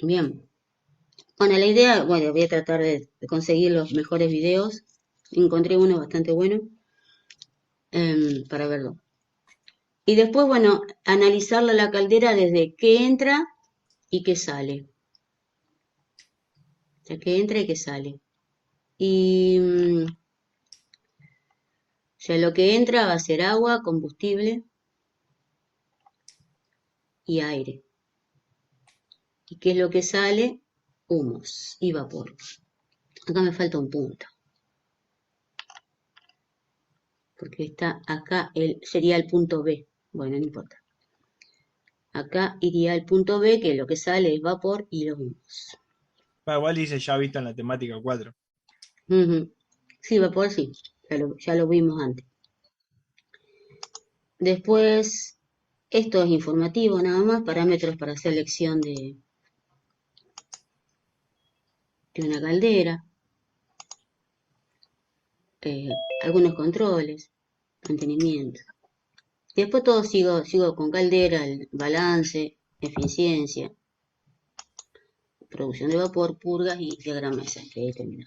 Bien. Bueno, la idea, bueno, voy a tratar de conseguir los mejores videos. Encontré uno bastante bueno para verlo. Y después, bueno, analizarla la caldera desde que entra y que sale. O sea, que entra y que sale. Y o sea, lo que entra va a ser agua, combustible y aire. ¿Y qué es lo que sale? Humos y vapor. Acá me falta un punto, porque está acá, sería el punto B. Bueno, no importa. Acá iría el punto B, que lo que sale es vapor y los humos. Bueno, igual dice ya visto en la temática 4. Ujú. Sí, vapor sí, ya lo vimos antes. Después, esto es informativo nada más, parámetros para selección de una caldera, eh, algunos controles, mantenimiento. Después todo sigo con caldera, el balance, eficiencia, producción de vapor, purgas y diagrama de sangre. Ahí terminó.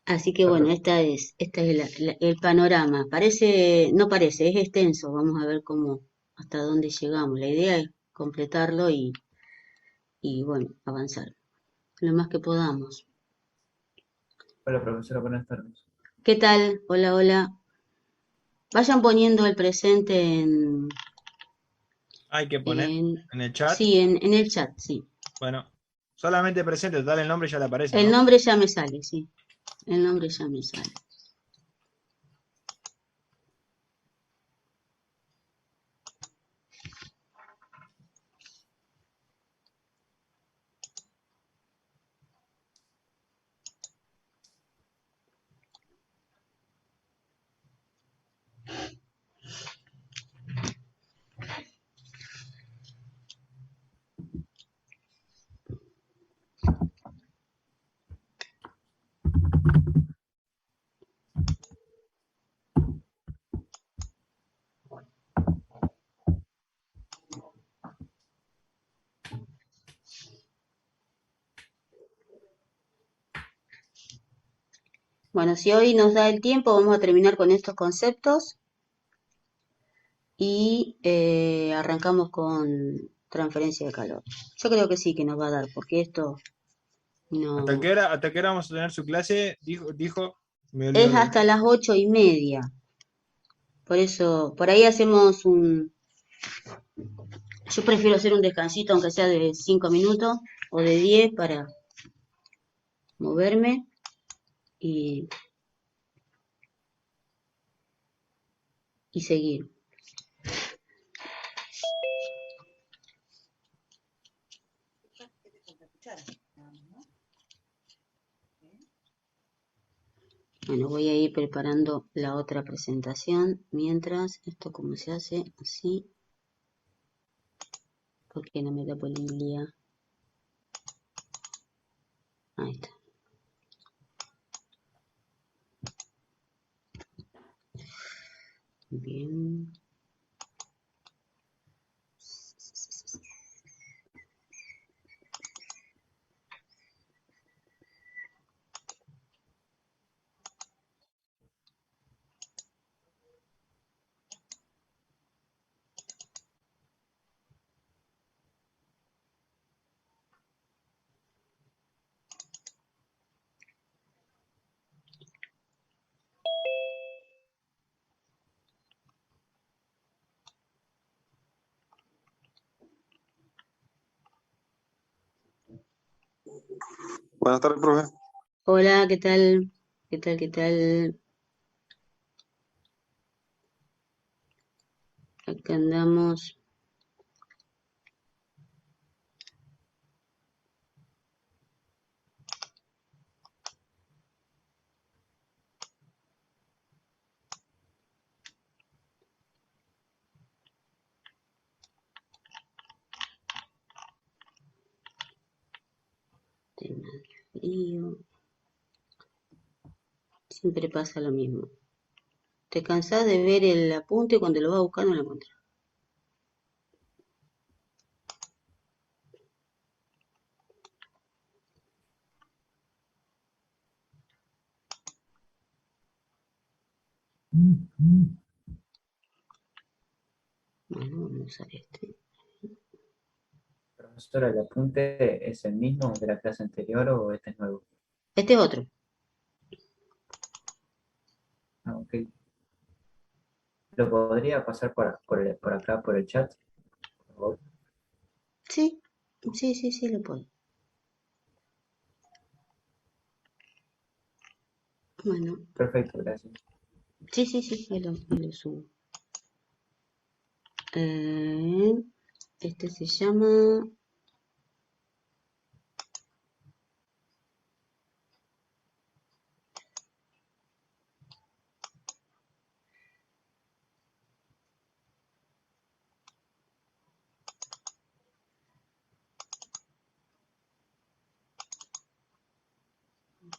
Así que bueno, esta es el panorama. No parece, es extenso. Vamos a ver hasta dónde llegamos. La idea es completarlo y bueno, avanzar lo más que podamos. Hola, profesora, buenas tardes. ¿Qué tal? Hola, hola. Vayan poniendo el presente Hay que poner en, en el chat. sí, en el chat, sí. Bueno, solamente presente, total el nombre ya le aparece, El ¿no? nombre ya me sale, sí. El nombre ya me sale. Bueno, si hoy nos da el tiempo, vamos a terminar con estos conceptos y arrancamos con transferencia de calor. Yo creo que sí que nos va a dar, porque esto no... Hasta qué hora vamos a tener su clase? Me olvidó Es de... hasta las 8:30. Por eso, por ahí hacemos yo prefiero hacer un descansito, aunque sea de 5 minutos o de 10 para moverme y, y seguir. Bueno, voy a ir preparando la otra presentación. Mientras, esto como se hace así, porque no me da por el día. Ahí está. Bien. Buenas tardes, profe. Hola, ¿qué tal? ¿Qué tal? ¿Qué tal? Acá andamos. Tema de frío. Siempre pasa lo mismo. Te cansás de ver el apunte y cuando lo vas a buscar no lo encontrás. Bueno, vamos a usar este. Profesora, ¿el apunte es el mismo de la clase anterior o este es nuevo? Este es otro. Ah, ok. ¿Lo podría pasar por acá, por el chat? Por favor. Sí, sí, lo puedo. Bueno, Perfecto, gracias. sí, ahí lo subo. Este se llama...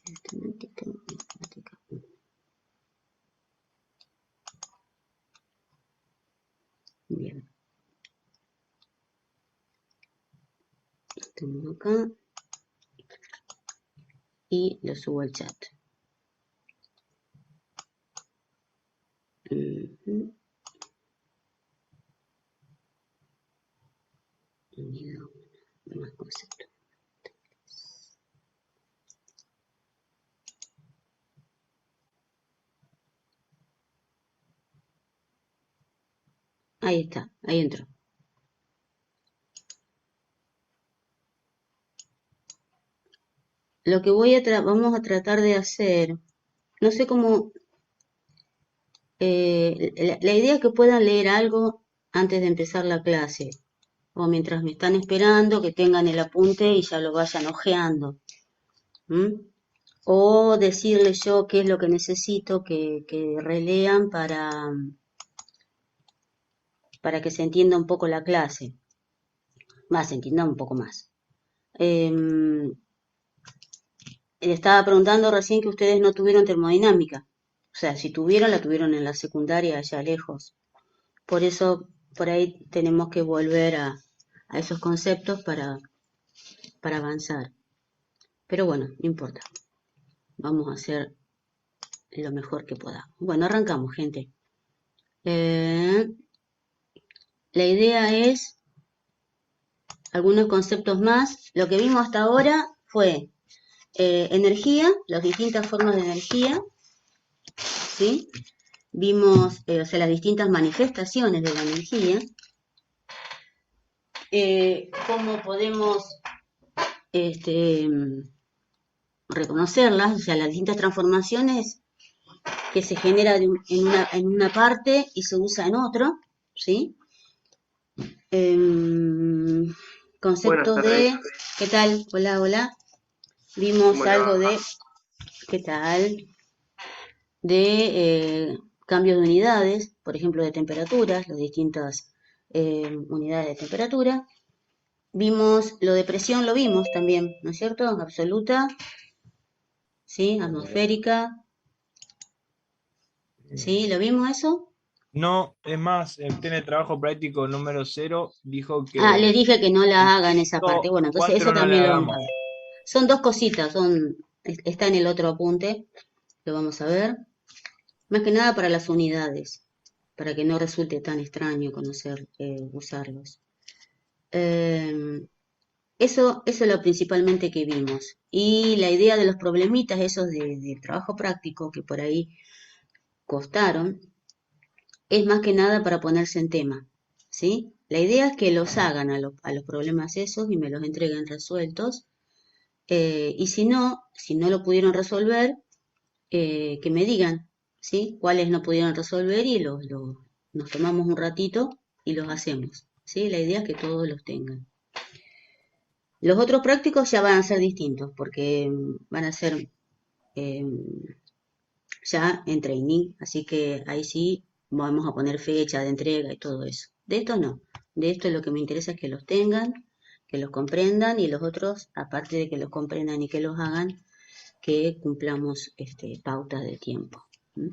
Matemática. Bien, estamos acá y lo subo al chat. Ujú. Unidad 1, más concepto. Ahí está, ahí entró. Lo que vamos a tratar de hacer, no sé cómo, la idea es que puedan leer algo antes de empezar la clase, o mientras me están esperando, que tengan el apunte y ya lo vayan hojeando. ¿Mm? O decirles yo qué es lo que necesito que relean para que se entienda un poco la clase, más se entienda un poco más. Le estaba preguntando recién que ustedes no tuvieron termodinámica. O sea, si tuvieron, la tuvieron en la secundaria allá lejos. Por eso, por ahí tenemos que volver a esos conceptos para avanzar. Pero bueno, no importa. Vamos a hacer lo mejor que podamos. Bueno, arrancamos, gente. La idea es algunos conceptos más. Lo que vimos hasta ahora fue energía, las distintas formas de energía, ¿sí? Vimos, o sea, las distintas manifestaciones de la energía, cómo podemos reconocerlas, o sea, las distintas transformaciones que se genera en una parte y se usa en otro, ¿sí? Conceptos de, ¿qué tal? Hola, hola. Vimos algo de, ¿qué tal? De cambios de unidades, por ejemplo, de temperaturas, las distintas unidades de temperatura. Vimos lo de presión, lo vimos también, ¿no es cierto? Absoluta, ¿sí? Atmosférica, ¿sí? ¿Lo vimos eso? No, es más, tiene trabajo práctico número 0, dijo Ah, les que dije que no el la hagan esa parte. Bueno, entonces eso 4 no le también lo vamos a hagamos. ver. Son dos cositas, está en el otro apunte, lo vamos a ver. Más que nada para las unidades, para que no resulte tan extraño conocer, usarlos. Eso es lo principalmente que vimos. Y la idea de los problemitas, esos de trabajo práctico que por ahí costaron, es más que nada para ponerse en tema, ¿sí? La idea es que los hagan a los problemas esos y me los entreguen resueltos. Y si no lo pudieron resolver, que me digan, ¿sí? Cuáles no pudieron resolver y nos tomamos un ratito y los hacemos, ¿sí? La idea es que todos los tengan. Los otros prácticos ya van a ser distintos porque van a ser eh, ya en training, así que ahí sí vamos a poner fecha de entrega y todo eso. De esto no, de esto lo que me interesa es que los tengan, que los comprendan y los otros, aparte de que los comprendan y que los hagan, que cumplamos pautas de tiempo. ¿Mm?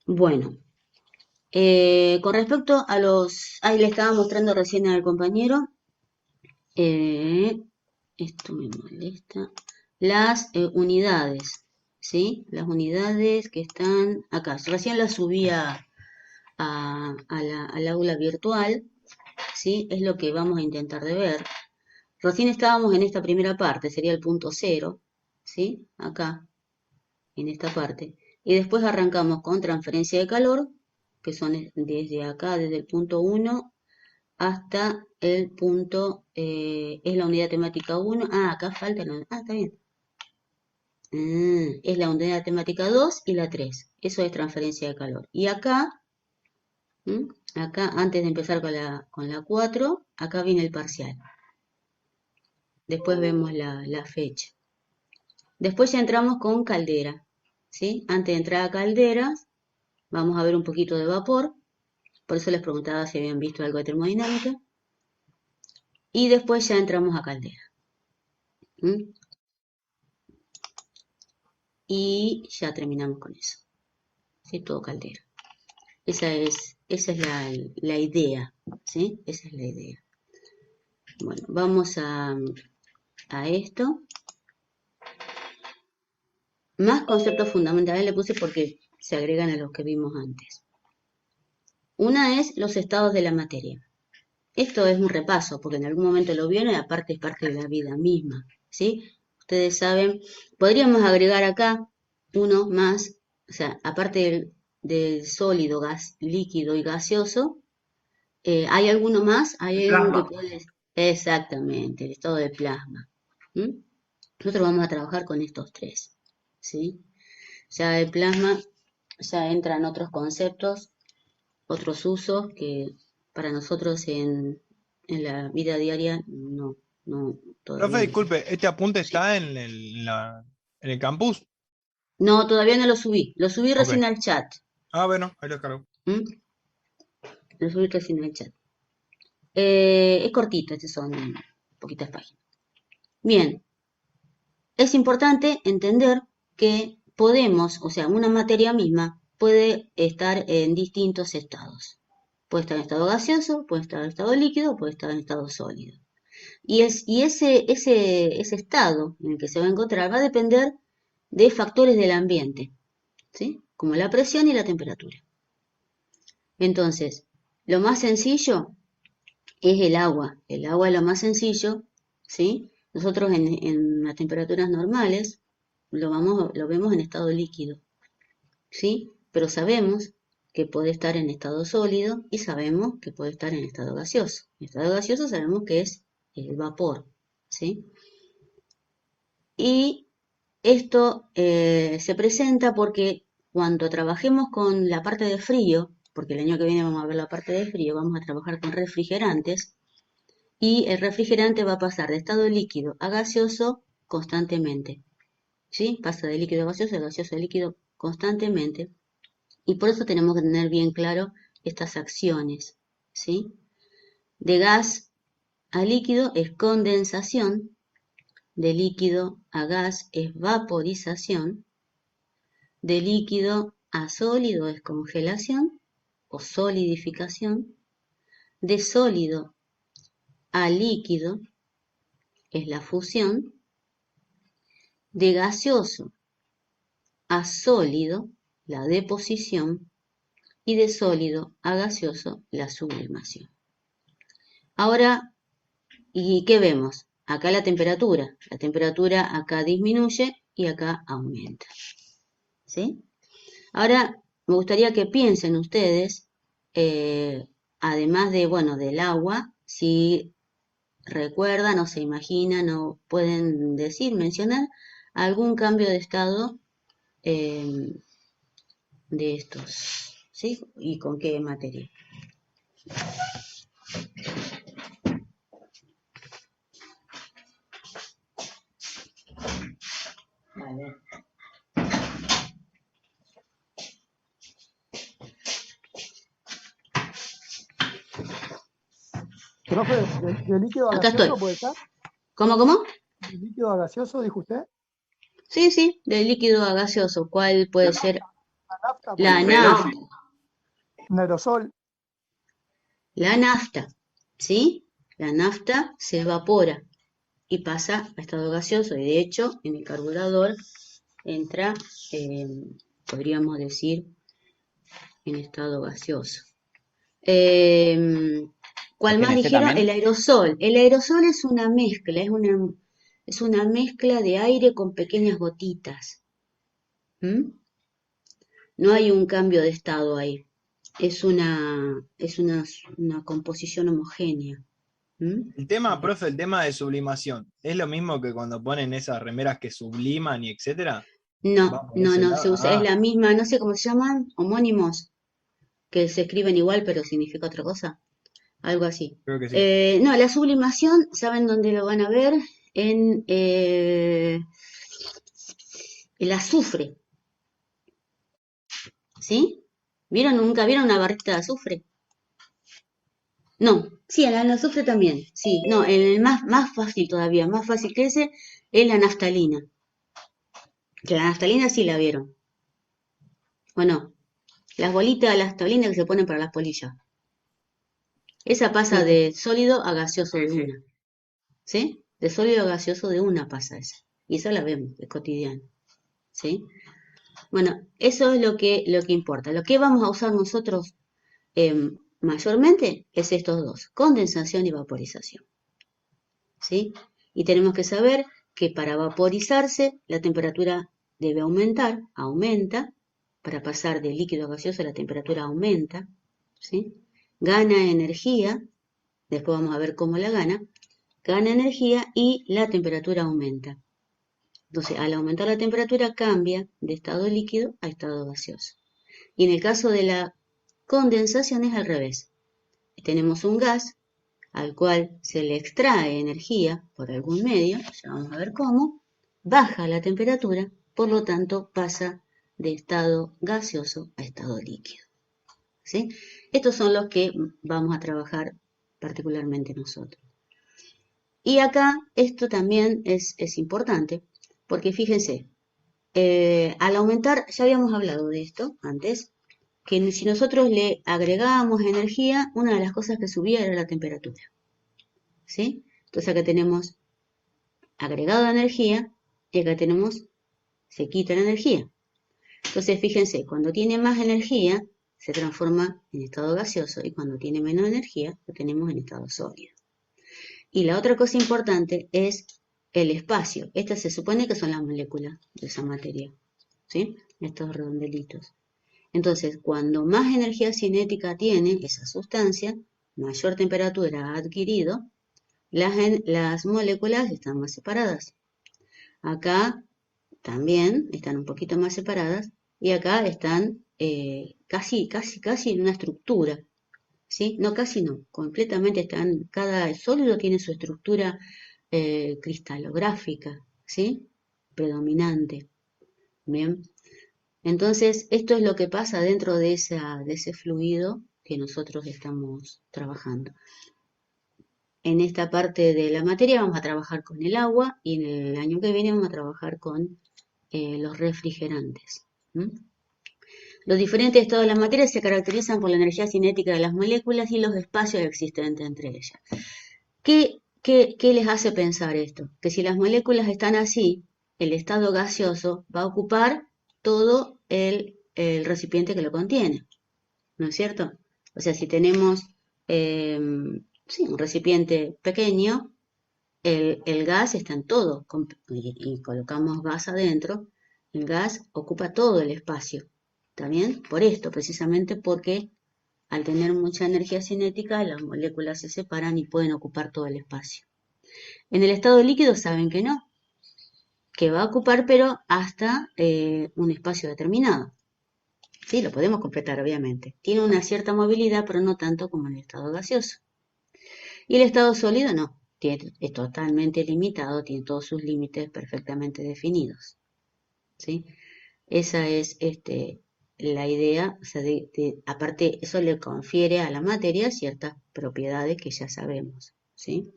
Bueno, con respecto a ahí le estaba mostrando recién al compañero, esto me molesta, las unidades, ¿sí? Las unidades que están acá. Recién las subí al aula virtual, ¿sí? Es lo que vamos a intentar de ver. Recién estábamos en esta primera parte, sería el punto 0, ¿sí? Acá, en esta parte. Y después arrancamos con transferencia de calor, que son desde acá, desde el punto 1 hasta el punto, es la unidad temática 1. Ah, acá falta está bien. Es la unidad temática 2 y la 3. Eso es transferencia de calor. Y acá, acá antes de empezar con la 4, acá viene el parcial. Después vemos la fecha. Después ya entramos con caldera, ¿sí? Antes de entrar a calderas, vamos a ver un poquito de vapor. Por eso les preguntaba si habían visto algo de termodinámica. Y después ya entramos a caldera. Y ya terminamos con eso. ¿Sí? Todo caldera. Esa es la idea, ¿sí? Esa es la idea. Bueno, vamos a esto. Más conceptos fundamentales le puse porque se agregan a los que vimos antes. Una es los estados de la materia. Esto es un repaso, porque en algún momento lo vieron y aparte es parte de la vida misma, ¿sí? Ustedes saben, podríamos agregar acá uno más, o sea, aparte del sólido, gas, líquido y gaseoso, ¿hay alguno más? ¿Hay algún que puede? Exactamente, el estado de plasma. Nosotros vamos a trabajar con estos tres, ¿sí? Ya el plasma ya entran otros conceptos, otros usos que para nosotros en la vida diaria no Profe, todavía no. disculpe, ¿este apunte Sí. está en el campus? No, todavía no lo subí Ok. recién al chat. Ah, bueno, ahí lo cargo. Lo subí recién al chat. Es cortito, son poquitas páginas. Bien, es importante entender que podemos, o sea, una materia misma puede estar en distintos estados. Puede estar en estado gaseoso, puede estar en estado líquido, puede estar en estado sólido. Y ese estado en el que se va a encontrar va a depender de factores del ambiente, ¿sí? Como la presión y la temperatura. Entonces, lo más sencillo es el agua. El agua es lo más sencillo, ¿sí? Nosotros en las temperaturas normales lo vemos en estado líquido, ¿sí? Pero sabemos que puede estar en estado sólido y sabemos que puede estar en estado gaseoso. En estado gaseoso sabemos que es el vapor, ¿sí? Y esto se presenta porque cuando trabajemos con la parte de frío, porque el año que viene vamos a ver la parte de frío, vamos a trabajar con refrigerantes, y el refrigerante va a pasar de estado líquido a gaseoso constantemente, ¿sí? Pasa de líquido a gaseoso a líquido constantemente, y por eso tenemos que tener bien claro estas acciones, ¿sí? De gas a líquido es condensación, de líquido a gas es vaporización, de líquido a sólido es congelación o solidificación, de sólido a líquido es la fusión, de gaseoso a sólido la deposición y de sólido a gaseoso la sublimación. Ahora, ¿y qué vemos? Acá la temperatura acá disminuye y acá aumenta, ¿sí? Ahora, me gustaría que piensen ustedes, además de, bueno, del agua, si recuerdan o se imaginan o pueden decir, mencionar algún cambio de estado de estos, ¿sí? ¿Y con qué materia? Vale. Profe, ¿de líquido a Acá gaseoso estoy. puede estar? ¿Cómo? ¿De líquido a gaseoso, dijo usted? Sí, de líquido a gaseoso. ¿Cuál puede ser? La nafta, La puede ser. nafta. Un aerosol. La nafta, ¿sí? La nafta se evapora y pasa a estado gaseoso. Y de hecho, en el carburador entra, podríamos decir, en estado gaseoso. ¿Cuál más ¿Tiene C dijeron? también? El aerosol. El aerosol es una mezcla, es una mezcla de aire con pequeñas gotitas. ¿Mm? No hay un cambio de estado ahí. Es una composición homogénea. ¿Mm? El tema, profe, el tema de sublimación, ¿es lo mismo que cuando ponen esas remeras que subliman y etcétera? No, ¿Va por no, ese no, se lado? usa, es la misma, no sé cómo se llaman, homónimos, que se escriben igual pero significa otra cosa, algo así. Creo que sí. No, la sublimación, ¿saben dónde lo van a ver? En el azufre, ¿sí? ¿Nunca vieron una barrita de azufre? No, sí, en el azufre también, sí, no, en el más fácil todavía, más fácil que ese, es la naftalina. Que la naftalina sí la vieron, ¿o no? Las bolitas de naftalina que se ponen para las polillas. Esa pasa Sí. de sólido a gaseoso de una, ¿sí? De sólido a gaseoso de una pasa esa. Y esa la vemos, es cotidiano, ¿sí? Bueno, eso es lo que importa. Lo que vamos a usar nosotros mayormente es estos dos, condensación y vaporización, ¿sí? Y tenemos que saber que para vaporizarse la temperatura debe aumentar, aumenta, para pasar de líquido a gaseoso la temperatura aumenta, ¿sí? Gana energía, después vamos a ver cómo la gana energía y la temperatura aumenta. Entonces, al aumentar la temperatura cambia de estado líquido a estado gaseoso. Y en el caso de la condensación es al revés. Tenemos un gas al cual se le extrae energía por algún medio, ya vamos a ver cómo, baja la temperatura, por lo tanto pasa de estado gaseoso a estado líquido. ¿Sí? Estos son los que vamos a trabajar particularmente nosotros. Y acá esto también es importante, porque fíjense, al aumentar, ya habíamos hablado de esto antes, que si nosotros le agregábamos energía, una de las cosas que subía era la temperatura. ¿Sí? Entonces acá tenemos agregado energía y acá tenemos, se quita la energía. Entonces fíjense, cuando tiene más energía, se transforma en estado gaseoso y cuando tiene menos energía, lo tenemos en estado sólido. Y la otra cosa importante es el espacio. Estas se supone que son las moléculas de esa materia, ¿sí? Estos redondelitos. Entonces, cuando más energía cinética tiene esa sustancia, mayor temperatura ha adquirido, las moléculas están más separadas. Acá también están un poquito más separadas y acá están casi en una estructura. ¿Sí? No, casi no, completamente están, cada sólido tiene su estructura cristalográfica, ¿sí? Predominante. Bien, entonces esto es lo que pasa dentro de ese fluido que nosotros estamos trabajando. En esta parte de la materia vamos a trabajar con el agua y en el año que viene vamos a trabajar con los refrigerantes. ¿Mm? Los diferentes estados de la materia se caracterizan por la energía cinética de las moléculas y los espacios existentes entre ellas. ¿Qué les hace pensar esto? Que si las moléculas están así, el estado gaseoso va a ocupar todo el recipiente que lo contiene, ¿no es cierto? O sea, si tenemos un recipiente pequeño, el gas está en todo, y colocamos gas adentro, el gas ocupa todo el espacio. ¿Está bien? Por esto, precisamente porque al tener mucha energía cinética, las moléculas se separan y pueden ocupar todo el espacio. En el estado líquido saben que no, que va a ocupar pero hasta un espacio determinado. Sí, lo podemos completar obviamente. Tiene una cierta movilidad, pero no tanto como en el estado gaseoso. Y el estado sólido no, es totalmente limitado, tiene todos sus límites perfectamente definidos. ¿Sí? Esa es la idea, o sea, aparte eso le confiere a la materia ciertas propiedades que ya sabemos, ¿sí?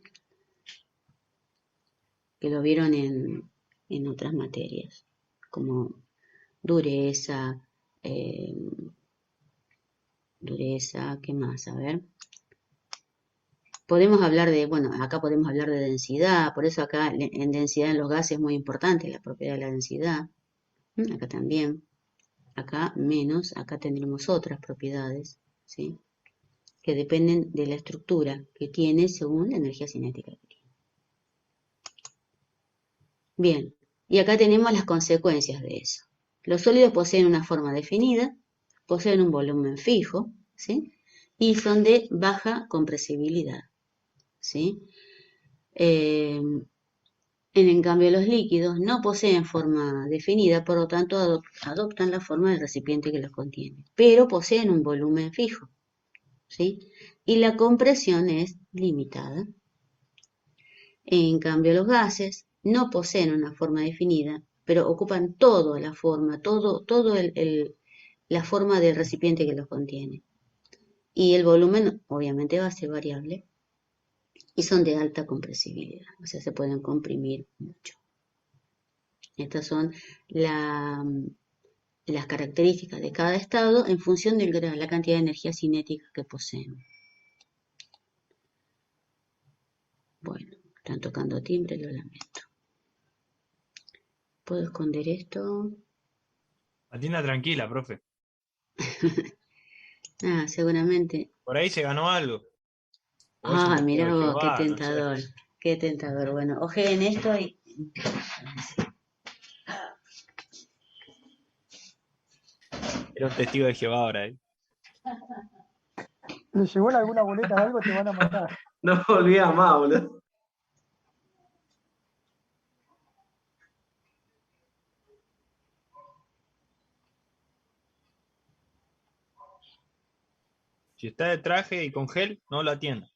Que lo vieron en otras materias, como dureza, ¿qué más? A ver. Podemos hablar acá podemos hablar de densidad, por eso acá en densidad en los gases es muy importante la propiedad de la densidad, Acá también. Acá menos, acá tendremos otras propiedades, ¿sí? Que dependen de la estructura que tiene según la energía cinética que tiene. Bien, y acá tenemos las consecuencias de eso. Los sólidos poseen una forma definida, poseen un volumen fijo, ¿sí? Y son de baja compresibilidad, ¿sí? En cambio, los líquidos no poseen forma definida, por lo tanto adoptan la forma del recipiente que los contiene, pero poseen un volumen fijo, ¿sí? Y la compresión es limitada. En cambio, los gases no poseen una forma definida, pero ocupan toda la forma, la forma del recipiente que los contiene. Y el volumen obviamente va a ser variable y son de alta compresibilidad, o sea, se pueden comprimir mucho. Estas son las características de cada estado en función de la cantidad de energía cinética que poseen. Bueno, están tocando timbre, lo lamento. ¿Puedo esconder esto? Atienda tranquila, profe. Seguramente. Por ahí se ganó algo. O es un testigo Mirá de vos, qué Jehová, no sé. tentador, qué tentador. Bueno, ojeen esto y... Era un testigo de Jehová ahora, ¿eh? ¿Le llegó alguna boleta de algo? Te van a matar. No me olvidas más, boludo. Si está de traje y con gel, no lo atienda.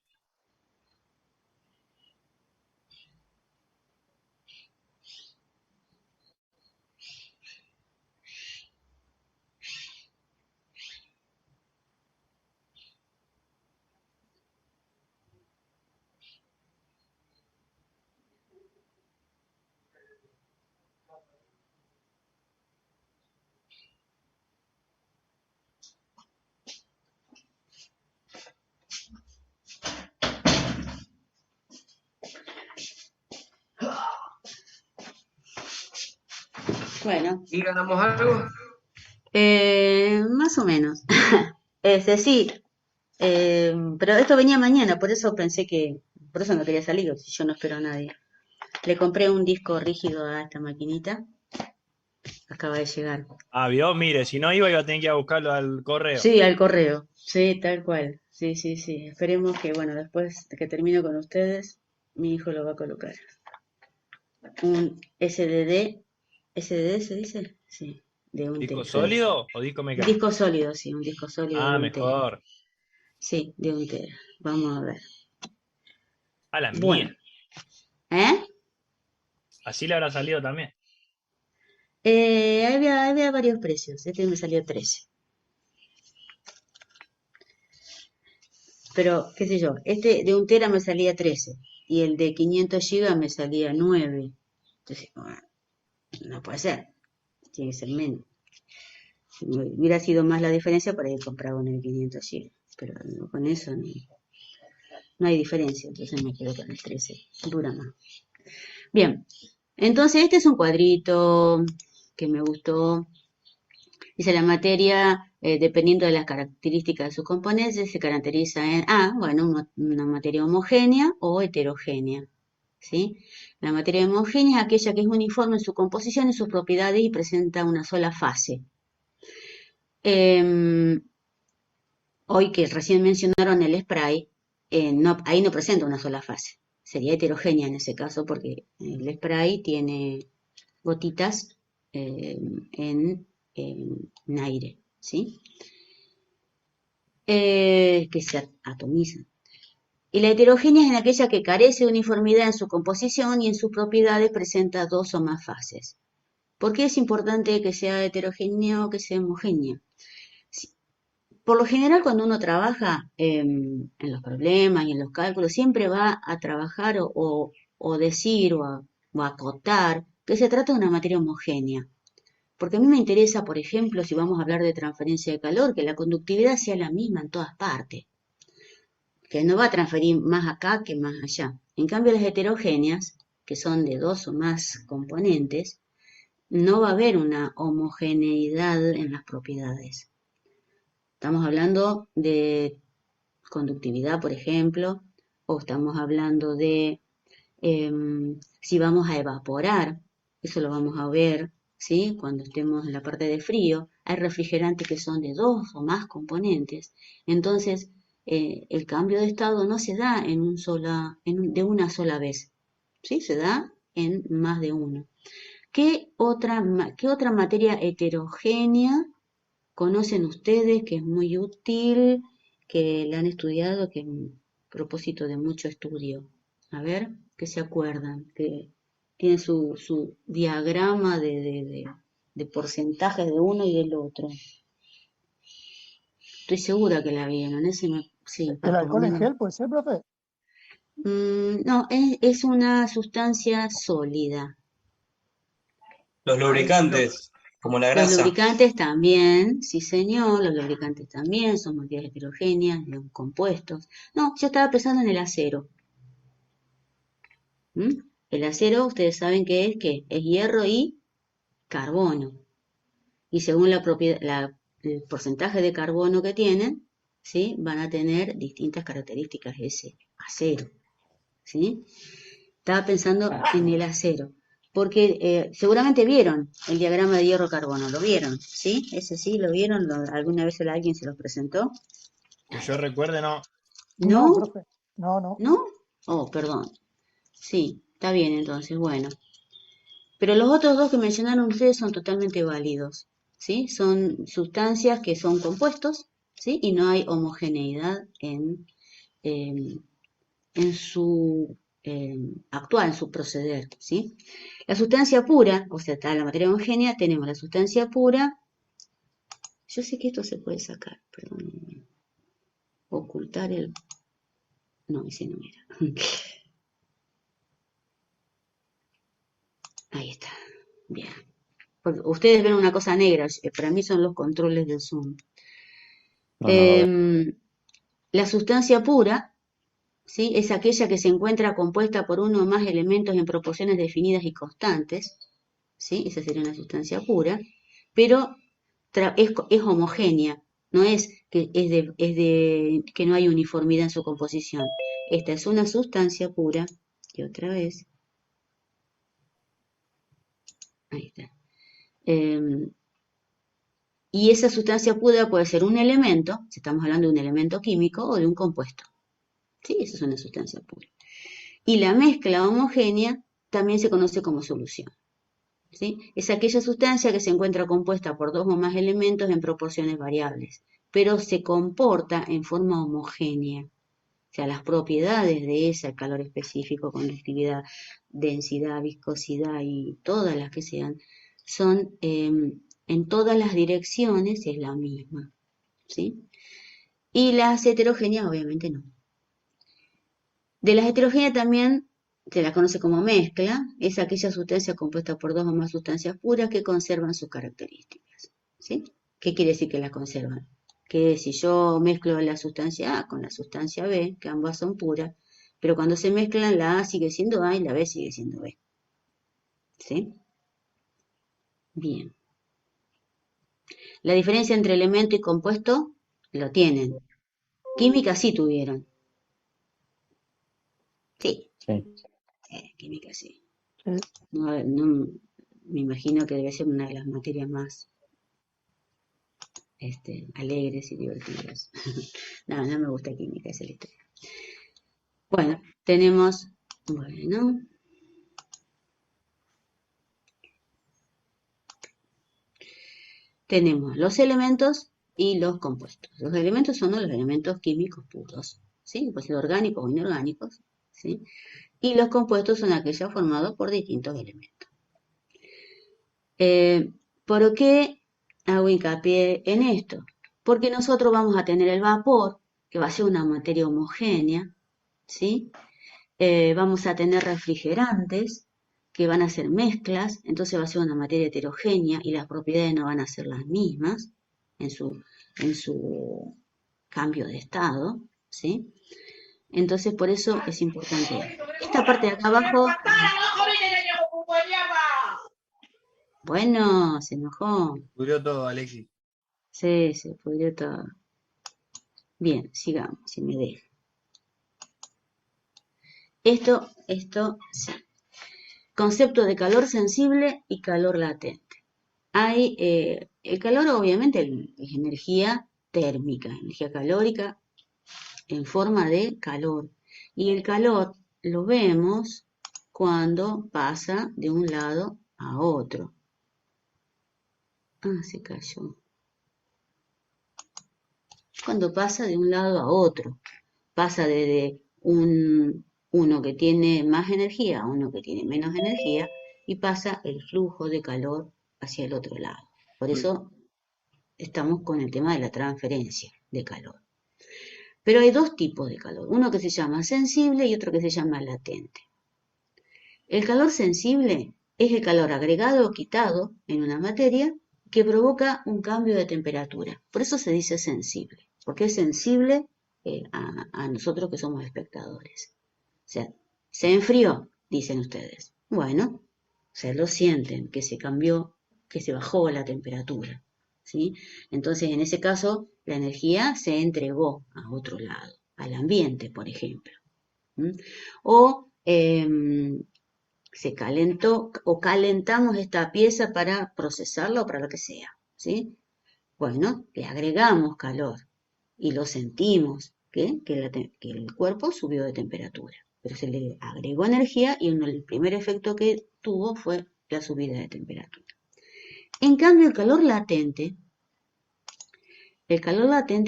Bueno, ¿Y ganamos algo? más o menos. Es decir, pero esto venía mañana, por eso por eso no quería salir, si yo no espero a nadie. Le compré un disco rígido a esta maquinita, acaba de llegar. Ah, vio, mire, si no iba a tener que ir a buscarlo al correo. Sí, al correo, sí, tal cual. Sí, sí, sí. Esperemos que, bueno, después de que termino con ustedes, mi hijo lo va a colocar. Un SDD se dice, sí, de un ¿Disco tera. sólido o disco Un mecánico? disco sólido, sí, un disco sólido de Ah, un tera. mejor. Sí, de un tera. Vamos a ver. A la Bueno, mía. ¿eh? Así le habrá salido también. Había varios precios. Este me salió 13. Pero, qué sé yo, este de un tera me salía 13 y el de 500 gigas me salía 9. Entonces, bueno, no puede ser. Tiene que ser menos. Si hubiera sido más la diferencia, para ir comprado en el 500 gigas. Pero con eso no hay diferencia. Entonces me quedo con el 13. Dura más. Bien. Entonces, este es un cuadrito que me gustó. Dice la materia, dependiendo de las características de sus componentes, se caracteriza en bueno, una materia homogénea o heterogénea. ¿Sí? La materia homogénea es aquella que es uniforme en su composición y sus propiedades y presenta una sola fase. Hoy que recién mencionaron el spray, ahí no presenta una sola fase. Sería heterogénea en ese caso porque el spray tiene gotitas en aire, ¿sí? Que se atomizan. Y la heterogénea es en aquella que carece de uniformidad en su composición y en sus propiedades presenta dos o más fases. ¿Por qué es importante que sea heterogénea o que sea homogénea? Por lo general, cuando uno trabaja en los problemas y en los cálculos, siempre va a trabajar o decir o acotar que se trata de una materia homogénea. Porque a mí me interesa, por ejemplo, si vamos a hablar de transferencia de calor, que la conductividad sea la misma en todas partes, que no va a transferir más acá que más allá. En cambio, las heterogéneas, que son de dos o más componentes, no va a haber una homogeneidad en las propiedades. Estamos hablando de conductividad, por ejemplo, o estamos hablando de si vamos a evaporar, eso lo vamos a ver, ¿sí? Cuando estemos en la parte de frío, hay refrigerantes que son de 2 o más componentes. Entonces, el cambio de estado no se da de una sola vez, ¿sí? Se da en más de uno. ¿Qué otra materia heterogénea conocen ustedes que es muy útil, que la han estudiado, que es un propósito de mucho estudio? A ver, que se acuerdan, que tiene su diagrama de porcentajes de uno y del otro. Estoy segura que la vieron, sí, ¿El por lo alcohol en menos. gel puede ser, profe? No, es una sustancia sólida. Los lubricantes, como la Los grasa. lubricantes también, sí señor, los lubricantes también son materias heterogéneas, son compuestos. No, yo estaba pensando en el acero. ¿Mm? El acero, ustedes saben que es hierro y carbono. Y según el porcentaje de carbono que tienen, ¿sí? Van a tener distintas características ese acero. ¿Sí? Estaba pensando en el acero, porque seguramente vieron el diagrama de hierro-carbono, ¿lo vieron? ¿Sí? ¿Ese sí lo vieron? ¿Alguna vez alguien se los presentó? Que yo recuerde, no. No, ¿No? profe. No, no. ¿No? Oh, perdón. Sí, está bien entonces, bueno. Pero los otros dos que mencionaron ustedes son totalmente válidos, ¿sí? Son sustancias que son compuestos, ¿sí? Y no hay homogeneidad em, en su actuar, en su proceder, ¿sí? La sustancia pura, o sea, está la materia homogénea, tenemos la sustancia pura. Yo sé que esto se puede sacar, perdón. Ocultar el... No, ese no era. Ahí está. Bien. Porque ustedes ven una cosa negra, para mí son los controles del Zoom. No, no lo veo. La sustancia pura, ¿sí? Es aquella que se encuentra compuesta por uno o más elementos en proporciones definidas y constantes, ¿sí? Esa sería una sustancia pura, pero es homogénea, no es que no hay uniformidad en su composición. Esta es una sustancia pura, y otra vez, ahí está. Y esa sustancia pura puede ser un elemento, si estamos hablando de un elemento químico, o de un compuesto. Sí, esa es una sustancia pura. Y la mezcla homogénea también se conoce como solución. ¿Sí? Es aquella sustancia que se encuentra compuesta por 2 o más elementos en proporciones variables, pero se comporta en forma homogénea. O sea, las propiedades de ese calor específico, conductividad, densidad, viscosidad y todas las que sean, son en todas las direcciones es la misma. ¿Sí? Y las heterogéneas obviamente no. De las heterogéneas también se las conoce como mezcla, es aquella sustancia compuesta por 2 o más sustancias puras que conservan sus características. ¿Sí? ¿Qué quiere decir que las conservan? Que si yo mezclo la sustancia A con la sustancia B, que ambas son puras, pero cuando se mezclan la A sigue siendo A y la B sigue siendo B. ¿Sí? Bien. La diferencia entre elemento y compuesto lo tienen. Química sí tuvieron. Sí, Sí. química sí. Sí. No, me imagino que debe ser una de las materias más alegres y divertidas. No, no me gusta química, esa es la historia. Bueno, tenemos los elementos y los compuestos. Los elementos son los elementos químicos puros, ¿sí? Pueden ser orgánicos o inorgánicos, ¿sí? Y los compuestos son aquellos formados por distintos elementos. ¿Por qué hago hincapié en esto? Porque nosotros vamos a tener el vapor, que va a ser una materia homogénea, ¿sí? Vamos a tener refrigerantes, que van a ser mezclas, entonces va a ser una materia heterogénea y las propiedades no van a ser las mismas en su cambio de estado, ¿sí? Entonces por eso es importante. Esta parte de acá abajo... Bueno, se enojó. Pudrió todo, Alexis. Sí, se pudrió todo. Bien, sigamos, si me deja. Esto, sí. Concepto de calor sensible y calor latente. El calor obviamente es energía térmica, energía calórica en forma de calor. Y el calor lo vemos cuando pasa de un lado a otro. Ah, se cayó. Cuando pasa de un lado a otro. Pasa desde uno que tiene más energía a uno que tiene menos energía y pasa el flujo de calor hacia el otro lado. Por eso estamos con el tema de la transferencia de calor. Pero hay dos tipos de calor, uno que se llama sensible y otro que se llama latente. El calor sensible es el calor agregado o quitado en una materia que provoca un cambio de temperatura. Por eso se dice sensible, porque es sensible a nosotros que somos espectadores. O sea, se enfrió, dicen ustedes. Bueno, se lo sienten, que se cambió, que se bajó la temperatura. ¿Sí? Entonces, en ese caso, la energía se entregó a otro lado, al ambiente, por ejemplo. ¿Mm? O se calentó o calentamos esta pieza para procesarla o para lo que sea. ¿Sí? Bueno, le agregamos calor y lo sentimos, que el cuerpo subió de temperatura. Pero se le agregó energía y el primer efecto que tuvo fue la subida de temperatura. En cambio, el calor latente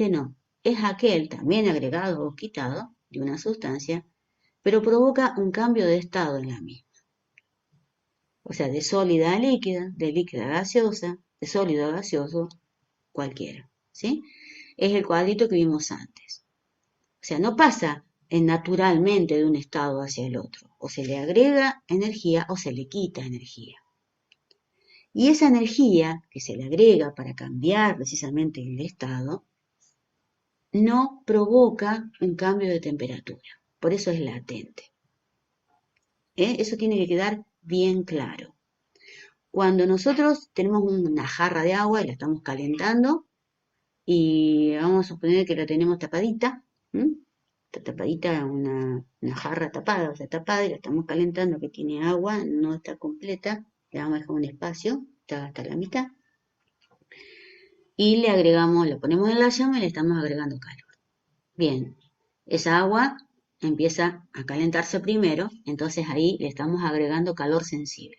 no, es aquel también agregado o quitado de una sustancia, pero provoca un cambio de estado en la misma. O sea, de sólida a líquida, de líquida a gaseosa, de sólido a gaseoso, cualquiera. ¿Sí? Es el cuadrito que vimos antes. O sea, no pasa naturalmente de un estado hacia el otro. O se le agrega energía o se le quita energía. Y esa energía que se le agrega para cambiar precisamente el estado, no provoca un cambio de temperatura. Por eso es latente. Eso tiene que quedar bien claro. Cuando nosotros tenemos una jarra de agua y la estamos calentando, y vamos a suponer que la tenemos tapadita, está tapadita, una jarra tapada, o sea, tapada, y la estamos calentando, que tiene agua, no está completa, le vamos a dejar un espacio, está hasta la mitad, y le agregamos, lo ponemos en la llama y le estamos agregando calor. Bien, esa agua empieza a calentarse primero, entonces ahí le estamos agregando calor sensible.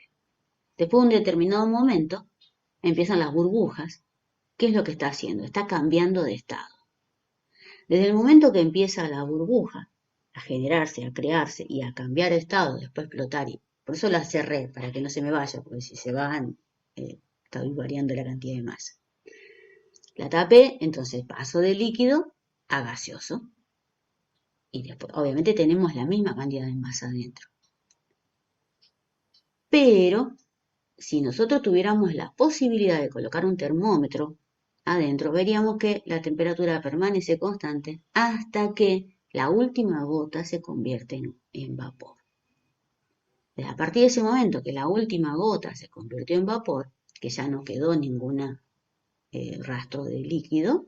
Después de un determinado momento, empiezan las burbujas. ¿Qué es lo que está haciendo? Está cambiando de estado. Desde el momento que empieza la burbuja a generarse, a crearse y a cambiar de estado, después explotar, y por eso la cerré, para que no se me vaya, porque si se van, estoy variando la cantidad de masa. La tapé, entonces paso de líquido a gaseoso. Y después, obviamente, tenemos la misma cantidad de masa adentro. Pero, si nosotros tuviéramos la posibilidad de colocar un termómetro adentro, veríamos que la temperatura permanece constante hasta que la última gota se convierte en vapor. A partir de ese momento que la última gota se convirtió en vapor, que ya no quedó ningún rastro de líquido,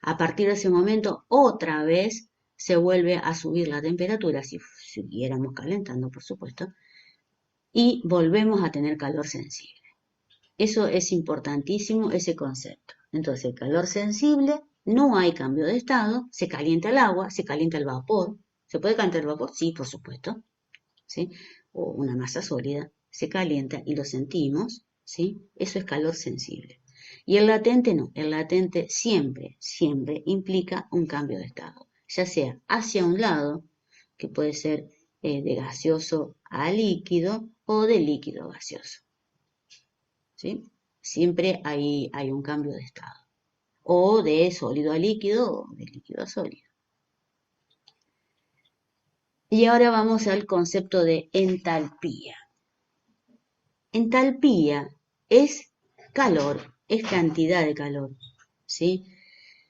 a partir de ese momento otra vez se vuelve a subir la temperatura, si siguiéramos calentando, por supuesto, y volvemos a tener calor sensible. Eso es importantísimo, ese concepto. Entonces, el calor sensible, no hay cambio de estado, se calienta el agua, se calienta el vapor. ¿Se puede calentar el vapor? Sí, por supuesto. ¿Sí? O una masa sólida, se calienta y lo sentimos, ¿sí? Eso es calor sensible. Y el latente no, el latente siempre, siempre implica un cambio de estado, ya sea hacia un lado, que puede ser de gaseoso a líquido o de líquido a gaseoso. ¿Sí? Siempre hay un cambio de estado. O de sólido a líquido o de líquido a sólido. Y ahora vamos al concepto de entalpía. Entalpía es calor, es cantidad de calor. ¿Sí?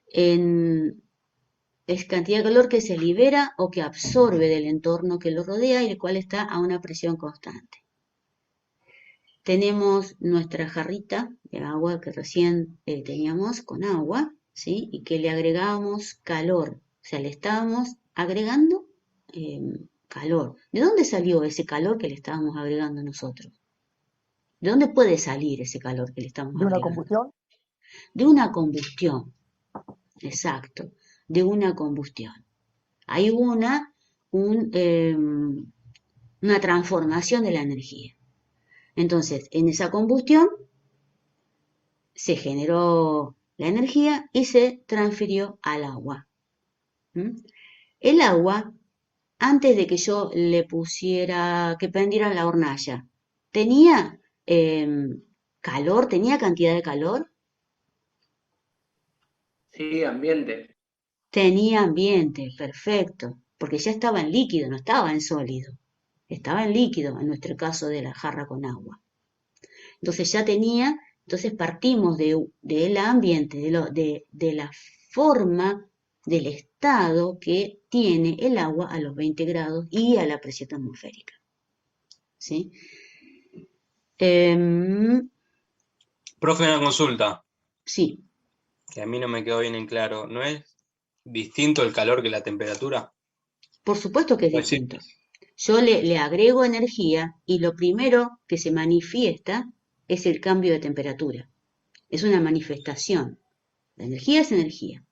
Es cantidad de calor que se libera o que absorbe del entorno que lo rodea y el cual está a una presión constante. tenemos nuestra jarrita de agua que recién teníamos con agua, ¿sí? Y que le agregábamos calor, o sea, le estábamos agregando calor. ¿De dónde salió ese calor que le estábamos agregando nosotros? ¿De dónde puede salir ese calor que le estamos ¿De una agregando? combustión? De una combustión, exacto, de una combustión. Hay una transformación de la energía. Entonces, en esa combustión se generó la energía y se transfirió al agua. ¿Mm? El agua, antes de que yo le pusiera, que prendiera la hornalla, ¿tenía calor? ¿Tenía cantidad de calor? Sí, ambiente. Tenía ambiente, perfecto, porque ya estaba en líquido, no estaba en sólido. Estaba en líquido, en nuestro caso de la jarra con agua. Entonces ya tenía, entonces partimos del ambiente, de la forma del estado que tiene el agua a los 20 grados y a la presión atmosférica. ¿Sí? Profe, una consulta, Sí, que a mí no me quedó bien en claro. ¿No es distinto el calor que la temperatura? por supuesto que es Pues sí. distinto. Yo le agrego energía y lo primero que se manifiesta es el cambio de temperatura. Es una manifestación. La energía es energía.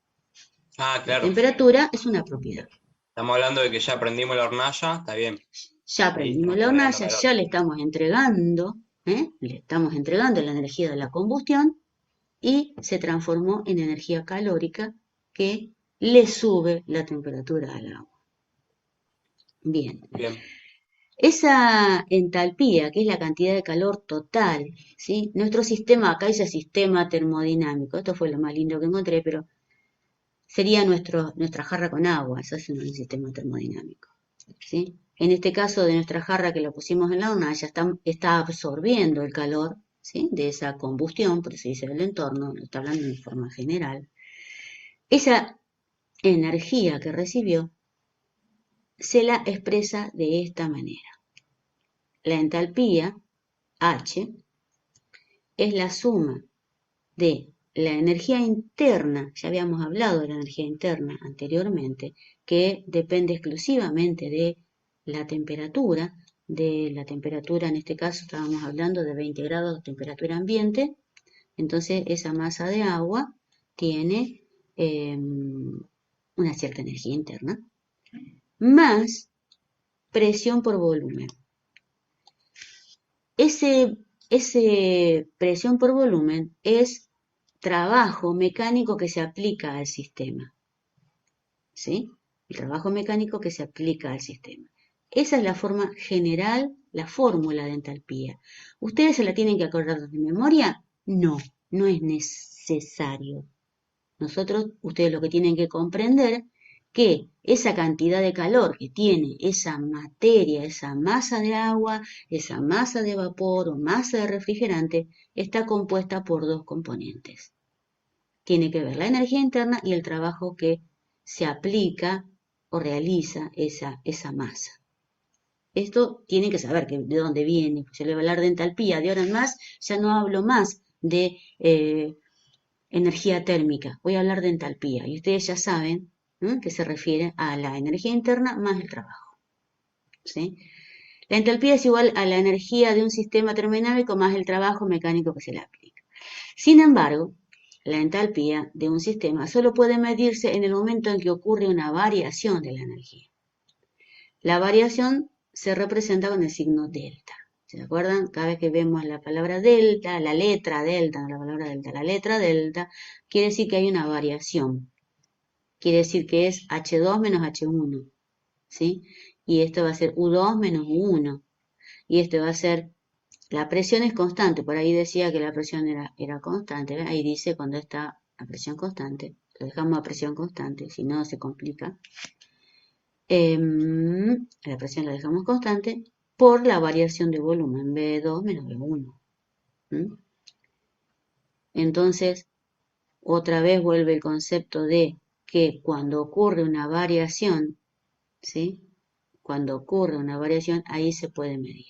Ah, La claro. temperatura es una propiedad. Estamos hablando de que ya prendimos la hornalla, está bien. Ya Ahí prendimos estamos la agregando hornalla, calor. ya le estamos entregando la energía de la combustión y se transformó en energía calórica que le sube la temperatura al agua. Bien. Bien. Esa entalpía, que es la cantidad de calor total, ¿sí? Nuestro sistema, acá dice sistema termodinámico, esto fue lo más lindo que encontré, pero sería nuestra jarra con agua, eso es un sistema termodinámico, ¿sí? En este caso de nuestra jarra que la pusimos en la hornalla, está absorbiendo el calor, ¿sí? De esa combustión, por eso dice el entorno, está hablando en forma general. Esa energía que recibió se la expresa de esta manera. La entalpía, H, es la suma de la energía interna, ya habíamos hablado de la energía interna anteriormente, que depende exclusivamente de la temperatura en este caso estábamos hablando de 20 grados de temperatura ambiente, entonces esa masa de agua tiene una cierta energía interna, más presión por volumen. Ese presión por volumen es trabajo mecánico que se aplica al sistema. ¿Sí? El trabajo mecánico que se aplica al sistema. Esa es la forma general, la fórmula de entalpía. ¿Ustedes se la tienen que acordar de memoria? No, no es necesario. Ustedes lo que tienen que comprender que esa cantidad de calor que tiene esa materia, esa masa de agua, esa masa de vapor o masa de refrigerante, está compuesta por dos componentes. Tiene que ver la energía interna y el trabajo que se aplica o realiza esa masa. Esto tienen que saber de dónde viene. Yo le voy a hablar de entalpía, de ahora en más ya no hablo más de energía térmica, voy a hablar de entalpía y ustedes ya saben que se refiere a la energía interna más el trabajo. ¿Sí? La entalpía es igual a la energía de un sistema termodinámico más el trabajo mecánico que se le aplica. Sin embargo, la entalpía de un sistema solo puede medirse en el momento en que ocurre una variación de la energía. La variación se representa con el signo delta. ¿Se acuerdan? Cada vez que vemos la palabra delta, la letra delta, no la palabra delta, la letra delta, quiere decir que hay una variación. Quiere decir que es H2 menos H1. ¿Sí? Y esto va a ser U2 menos U1. Y esto va a ser, la presión es constante. Por ahí decía que la presión era constante. ¿Ven? Ahí dice cuando está a presión constante. Lo dejamos a presión constante, si no se complica. La presión la dejamos constante por la variación de volumen, B2 menos B1. Entonces, otra vez vuelve el concepto de que cuando ocurre una variación, ¿sí? Cuando ocurre una variación, ahí se puede medir.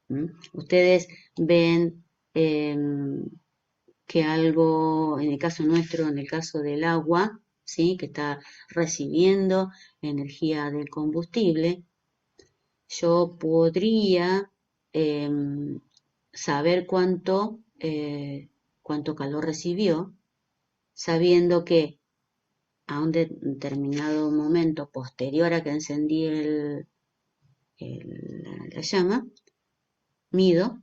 ¿Mm? Ustedes ven que algo, en el caso nuestro, en el caso del agua, ¿sí? Que está recibiendo energía del combustible, yo podría saber cuánto calor recibió, sabiendo que a un determinado momento posterior a que encendí la llama, mido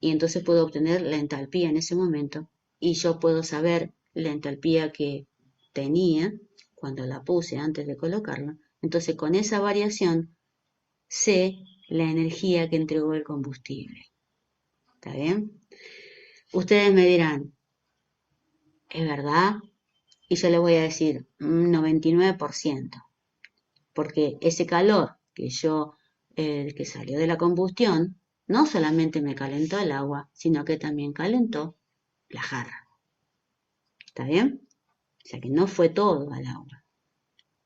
y entonces puedo obtener la entalpía en ese momento y yo puedo saber la entalpía que tenía cuando la puse antes de colocarla. Entonces con esa variación sé la energía que entregó el combustible. ¿Está bien? Ustedes me dirán, ¿es verdad? Y yo les voy a decir, 99%, porque ese calor que salió de la combustión, no solamente me calentó el agua, sino que también calentó la jarra. ¿Está bien? O sea que no fue todo al agua,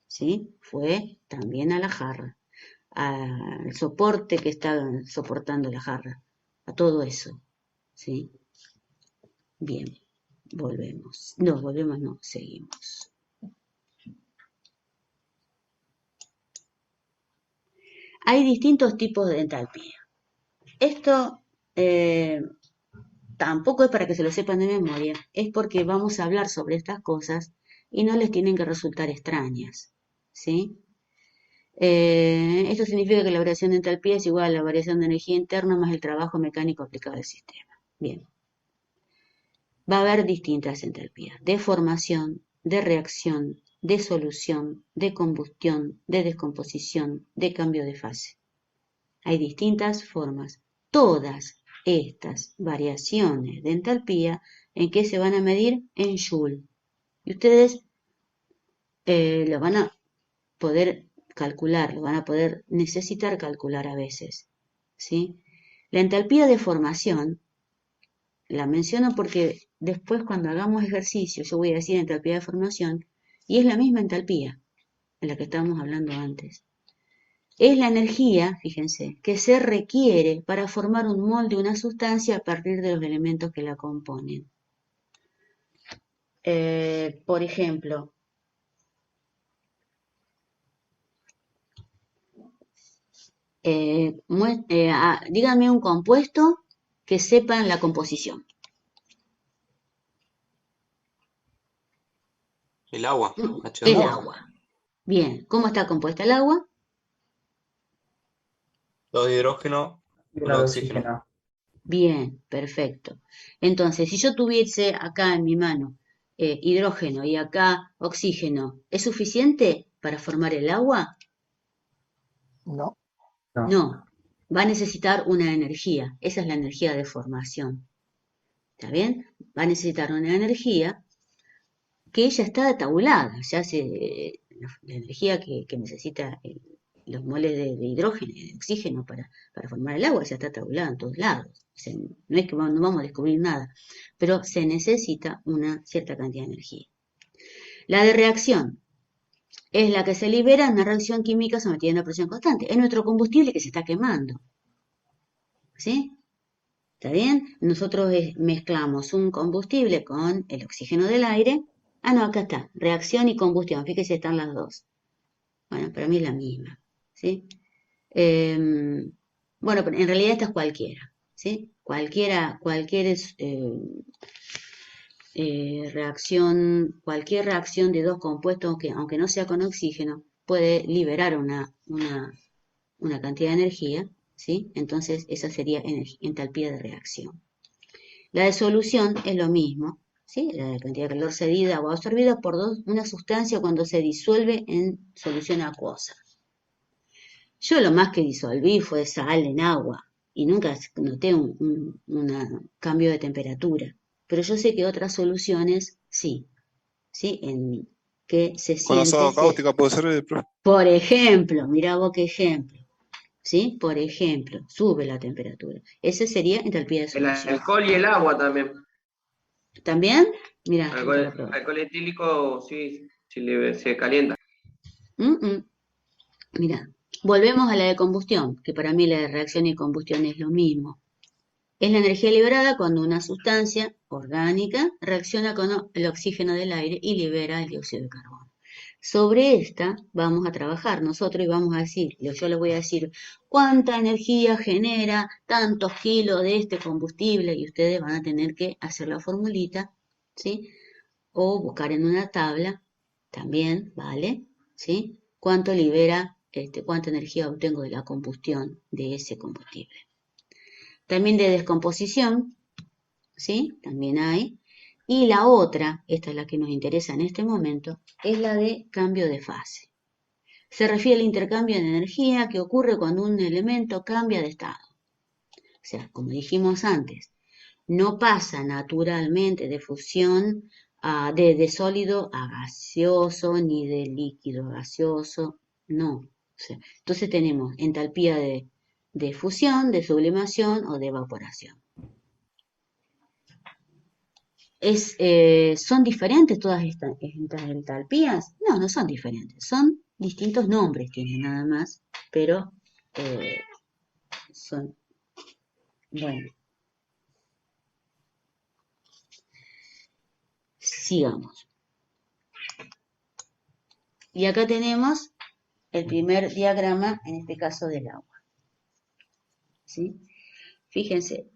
¿sí? Fue también a la jarra, al soporte que estaba soportando la jarra, a todo eso, ¿sí? Bien, volvemos. No, volvemos, no, seguimos. Hay distintos tipos de entalpía. Esto tampoco es para que se lo sepan de memoria, es porque vamos a hablar sobre estas cosas y no les tienen que resultar extrañas, ¿sí? Esto significa que la variación de entalpía es igual a la variación de energía interna más el trabajo mecánico aplicado al sistema. Bien. Va a haber distintas entalpías, de formación, de reacción, de solución, de combustión, de descomposición, de cambio de fase. Hay distintas formas. Todas estas variaciones de entalpía, ¿en qué se van a medir? En Joule. Y ustedes lo van a poder calcular, lo van a poder necesitar calcular a veces, ¿sí? La entalpía de formación, la menciono porque después cuando hagamos ejercicio, yo voy a decir entalpía de formación, y es la misma entalpía en la que estábamos hablando antes. Es la energía, fíjense, que se requiere para formar un molde, una sustancia a partir de los elementos que la componen. Por ejemplo, díganme un compuesto que sepan la composición. El agua, El H2O. agua. Bien, ¿cómo está compuesta el agua? 2 de hidrógeno, Y 1 uno de de oxígeno. oxígeno. Bien, perfecto. Entonces, si yo tuviese acá en mi mano hidrógeno y acá oxígeno, ¿es suficiente para formar el agua? No. No. No, va a necesitar una energía. Esa es la energía de formación. ¿Está bien? Va a necesitar una energía que ya está tabulada, la energía que necesita los moles de hidrógeno y de oxígeno para formar el agua ya está tabulada en todos lados. O sea, no es que no vamos a descubrir nada, pero se necesita una cierta cantidad de energía. La de reacción es la que se libera en una reacción química sometida a una presión constante. Es nuestro combustible que se está quemando. ¿Sí? ¿Está bien? Nosotros mezclamos un combustible con el oxígeno del aire. Ah, no, acá está. Reacción y combustión. Fíjese, están las dos. Bueno, para mí es la misma. ¿Sí? Bueno, pero en realidad esta es cualquiera. ¿Sí? Cualquier reacción de dos compuestos, que aunque no sea con oxígeno, puede liberar una cantidad de energía. ¿Sí? Entonces, esa sería entalpía de reacción. La de solución es lo mismo, ¿sí? La cantidad de calor cedida o absorbida por una sustancia cuando se disuelve en solución acuosa. Yo lo más que disolví fue sal en agua y nunca noté un cambio de temperatura, pero yo sé que otras soluciones sí, ¿sí? En que se Con siente, azúcar cáustica puede ser, profe. por ejemplo, mirá vos qué ejemplo. ¿Sí? Por ejemplo, sube la temperatura. Ese sería entalpía de El solución. alcohol y el agua también. ¿También? Mirá, nunca lo Alcohol, probé. alcohol etílico, sí, se calienta. Mirá, Volvemos a la de combustión, que para mí la de reacción y combustión es lo mismo. Es la energía liberada cuando una sustancia orgánica reacciona con el oxígeno del aire y libera el dióxido de carbono. Sobre esta vamos a trabajar nosotros y vamos a decir, yo les voy a decir cuánta energía genera tantos kilos de este combustible y ustedes van a tener que hacer la formulita, ¿sí? O buscar en una tabla, también, ¿vale? ¿Sí? Cuánto libera, cuánta energía obtengo de la combustión de ese combustible. También de descomposición, ¿sí? También hay. Y la otra, esta es la que nos interesa en este momento, es la de cambio de fase. Se refiere al intercambio de energía que ocurre cuando un elemento cambia de estado. O sea, como dijimos antes, no pasa naturalmente de fusión de sólido a gaseoso, ni de líquido a gaseoso, no. O sea, entonces tenemos entalpía de fusión, de sublimación o de evaporación. ¿Son diferentes todas estas entalpías? No, no son diferentes. Son distintos nombres, tienen nada más, pero son, bueno. Sigamos. Y acá tenemos el primer diagrama, en este caso del agua. ¿Sí? Fíjense,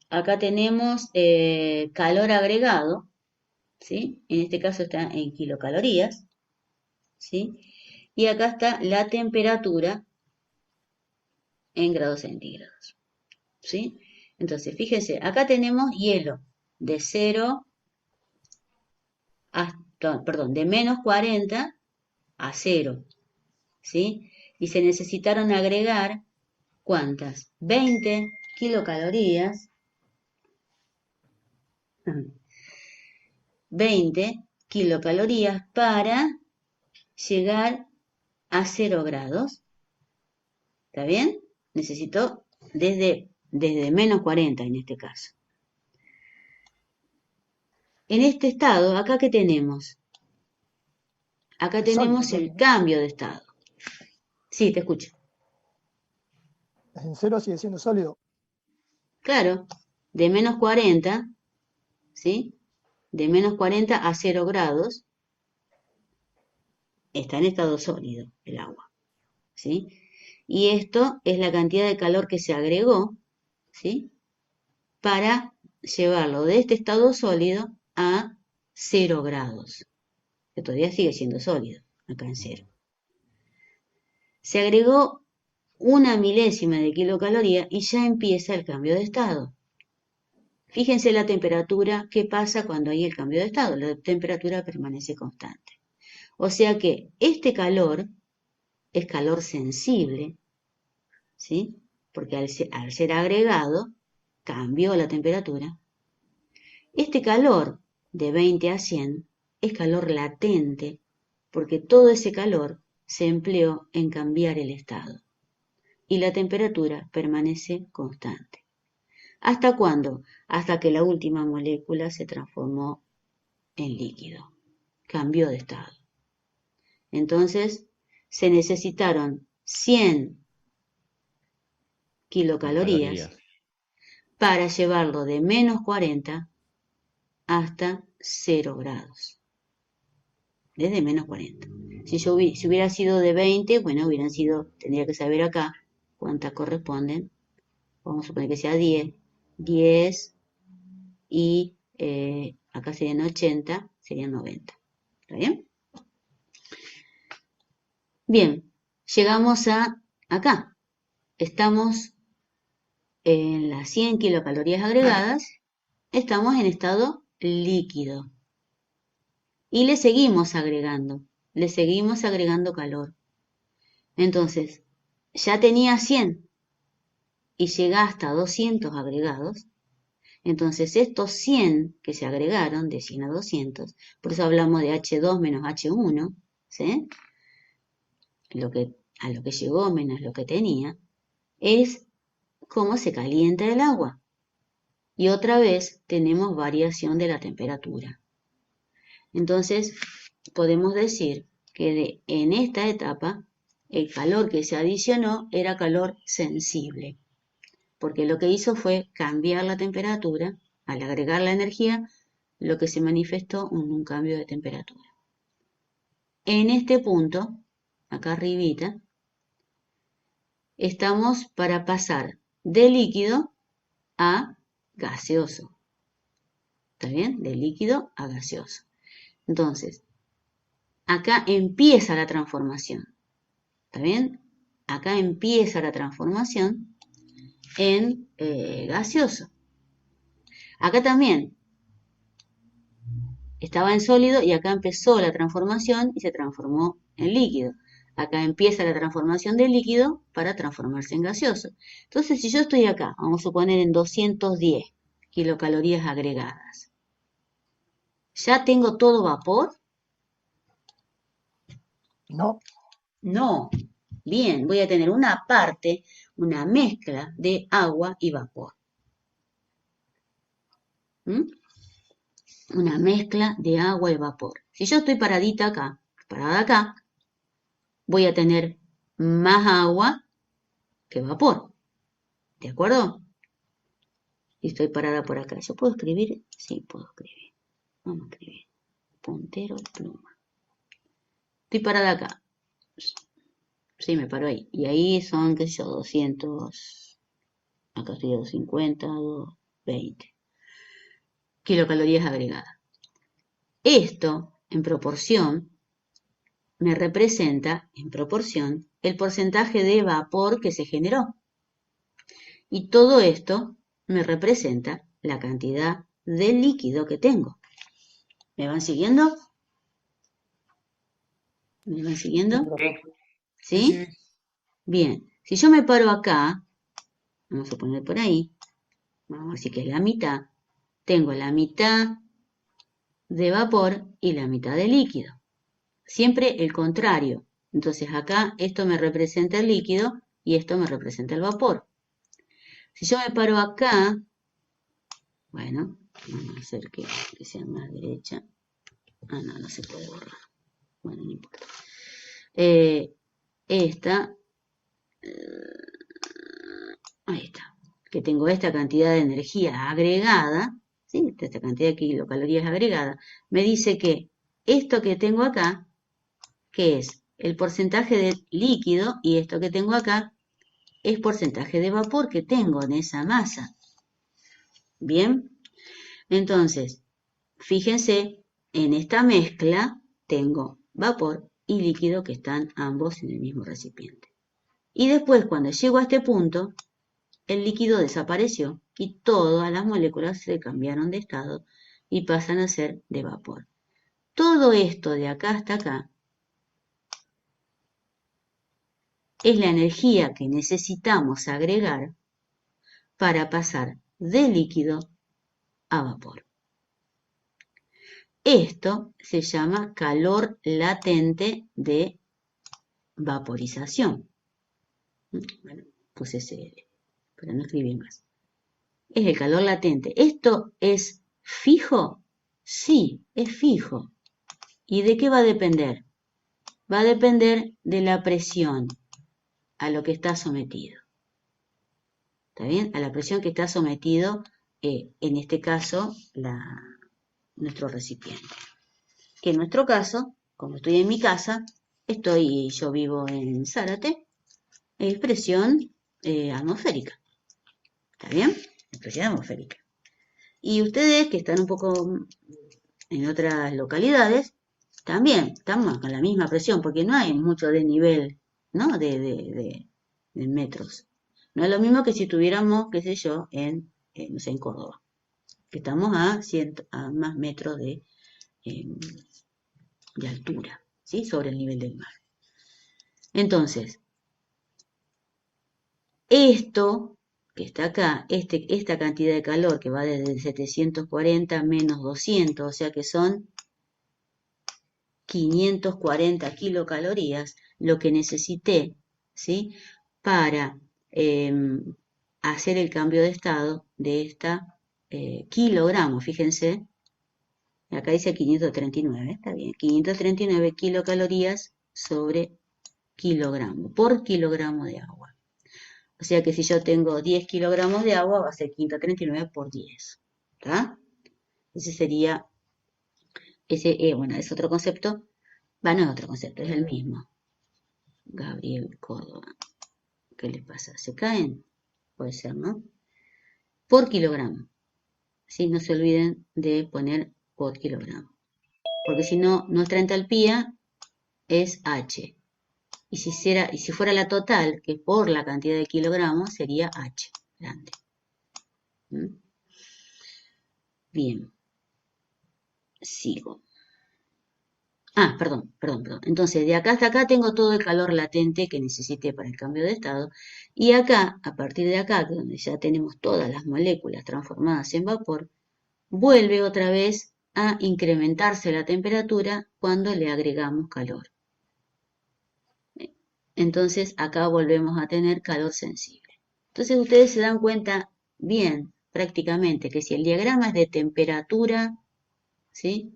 acá tenemos calor agregado, ¿sí? En este caso está en kilocalorías, ¿sí? Y acá está la temperatura en grados centígrados, ¿sí? Entonces, fíjense, acá tenemos hielo de 0 hasta, perdón, de menos 40 a 0, ¿sí? Y se necesitaron agregar, ¿cuántas? 20 kilocalorías, 20 kilocalorías para llegar a 0 grados. ¿Está bien? Necesito desde menos 40 en este caso. En este estado, ¿acá qué tenemos? Acá tenemos el cambio de estado. Sí, te escucho. En 0 sigue siendo sólido. Claro, de menos 40, ¿sí? De menos 40 a 0 grados, está en estado sólido el agua, ¿sí? Y esto es la cantidad de calor que se agregó, ¿sí? Para llevarlo de este estado sólido a 0 grados, que todavía sigue siendo sólido, acá en 0. Se agregó 1 milésima de kilocaloría y ya empieza el cambio de estado. Fíjense la temperatura, ¿qué pasa cuando hay el cambio de estado? La temperatura permanece constante. O sea que este calor es calor sensible, ¿sí? Porque al ser agregado, cambió la temperatura. Este calor de 20 a 100 es calor latente, porque todo ese calor se empleó en cambiar el estado. Y la temperatura permanece constante. ¿Hasta cuándo? Hasta que la última molécula se transformó en líquido. Cambió de estado. Entonces, se necesitaron 100 kilocalorías para llevarlo de menos 40 hasta 0 grados. Desde menos 40. Si hubiera sido de 20, bueno, tendría que saber acá cuántas corresponden. Vamos a suponer que sea 10. 10 y acá serían 80, serían 90. ¿Está bien? Bien, llegamos a acá. Estamos en las 100 kilocalorías agregadas, estamos en estado líquido. Y le seguimos agregando calor. Entonces, ya tenía 100 y llega hasta 200 agregados. Entonces, estos 100 que se agregaron, de 100 a 200, por eso hablamos de H2 menos H1, ¿sí? A lo que llegó menos lo que tenía, es cómo se calienta el agua. Y otra vez tenemos variación de la temperatura. Entonces, podemos decir que en esta etapa el calor que se adicionó era calor sensible, porque lo que hizo fue cambiar la temperatura. Al agregar la energía, lo que se manifestó un cambio de temperatura. En este punto, acá arribita, estamos para pasar de líquido a gaseoso. ¿Está bien? De líquido a gaseoso. Entonces, acá empieza la transformación. ¿Está bien? Acá empieza la transformación en gaseoso. Acá también estaba en sólido y acá empezó la transformación y se transformó en líquido. Acá empieza la transformación de líquido para transformarse en gaseoso. Entonces, si yo estoy acá, vamos a suponer en 210 kilocalorías agregadas, ¿ya tengo todo vapor? No, No. Bien, voy a tener una parte, una mezcla de agua y vapor. ¿Mm? Una mezcla de agua y vapor. Si yo estoy paradita acá, parada acá, voy a tener más agua que vapor. ¿De acuerdo? Y estoy parada por acá. ¿Yo puedo escribir? Sí, puedo escribir. Vamos a escribir. Puntero, pluma. Estoy parada acá. Sí, me paro ahí. Y ahí son, qué sé yo, 200. Acá estoy a 250, 220 kilocalorías agregadas. Esto, en proporción, me representa, en proporción, el porcentaje de vapor que se generó. Y todo esto me representa la cantidad de líquido que tengo. ¿Me van siguiendo? ¿Me van siguiendo? Sí. ¿Sí? Bien. Si yo me paro acá, vamos a poner por ahí, vamos a decir que es la mitad, tengo la mitad de vapor y la mitad de líquido. Siempre el contrario. Entonces acá esto me representa el líquido y esto me representa el vapor. Si yo me paro acá, bueno, vamos a hacer que sea más derecha. Ah, no, no se puede borrar. Bueno, no importa. Esta, ahí está. Que tengo esta cantidad de energía agregada, ¿sí? Esta cantidad de kilocalorías agregada, me dice que esto que tengo acá, que es el porcentaje de líquido, y esto que tengo acá, es porcentaje de vapor que tengo en esa masa. Bien, entonces, fíjense, en esta mezcla tengo vapor y líquido que están ambos en el mismo recipiente. Y después, cuando llego a este punto, el líquido desapareció y todas las moléculas se cambiaron de estado y pasan a ser de vapor. Todo esto de acá hasta acá es la energía que necesitamos agregar para pasar de líquido a vapor. Esto se llama calor latente de vaporización. Bueno, puse CL, pero no escribí más. Es el calor latente. ¿Esto es fijo? Sí, es fijo. ¿Y de qué va a depender? Va a depender de la presión a lo que está sometido. ¿Está bien? A la presión que está sometido, en este caso, nuestro recipiente. Que en nuestro caso, como estoy en mi casa, yo vivo en Zárate, es presión atmosférica. ¿Está bien? Es presión atmosférica. Y ustedes que están un poco en otras localidades, también estamos con la misma presión, porque no hay mucho de nivel, ¿no? de metros. No es lo mismo que si tuviéramos, qué sé yo, no sé, en Córdoba, que estamos a más metros de altura, ¿sí? Sobre el nivel del mar. Entonces, esto que está acá, esta cantidad de calor que va desde 740 menos 200, o sea que son 540 kilocalorías, lo que necesité, ¿sí? Para hacer el cambio de estado de esta kilogramos, fíjense, acá dice 539, está bien, 539 kilocalorías sobre kilogramo, por kilogramo de agua. O sea que si yo tengo 10 kilogramos de agua, va a ser 539 por 10. ¿Está? Ese sería, bueno, es otro concepto. No es otro concepto, es el mismo. Gabriel Córdoba. ¿Qué les pasa? ¿Se caen? Puede ser, ¿no? Por kilogramo. ¿Sí? No se olviden de poner por kilogramo. Porque si no, nuestra entalpía es H. Y si fuera la total, que por la cantidad de kilogramos, sería H grande. ¿Mm? Bien. Sigo. Perdón. Entonces, de acá hasta acá tengo todo el calor latente que necesité para el cambio de estado. Y acá, a partir de acá, donde ya tenemos todas las moléculas transformadas en vapor, vuelve otra vez a incrementarse la temperatura cuando le agregamos calor. Entonces, acá volvemos a tener calor sensible. Entonces, ustedes se dan cuenta bien, prácticamente, que si el diagrama es de temperatura, ¿sí?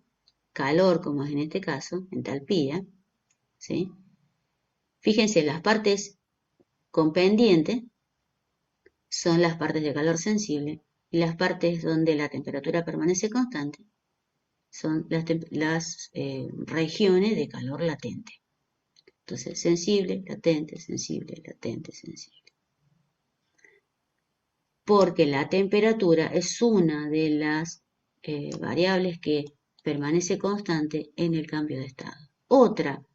Calor, como es en este caso, entalpía, ¿sí? Fíjense, las partes con pendiente son las partes de calor sensible y las partes donde la temperatura permanece constante son las regiones de calor latente. Entonces, sensible, latente, sensible, latente, sensible. Porque la temperatura es una de las variables que permanece constante en el cambio de estado. Otra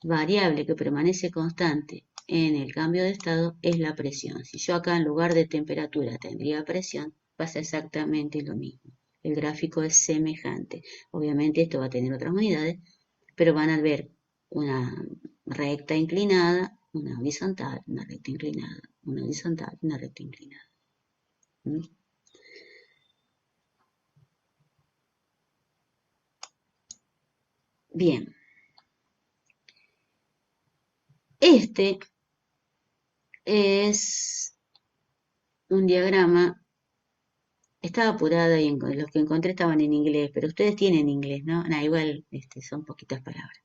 variable que permanece constante en el cambio de estado es la presión. Si yo acá en lugar de temperatura tendría presión, pasa exactamente lo mismo. El gráfico es semejante. Obviamente esto va a tener otras unidades, pero van a ver una recta inclinada, una horizontal, una recta inclinada, una horizontal, una recta inclinada. ¿Mm? Bien. Este es un diagrama. Estaba apurada y los que encontré estaban en inglés, pero ustedes tienen inglés, ¿no? Igual son poquitas palabras.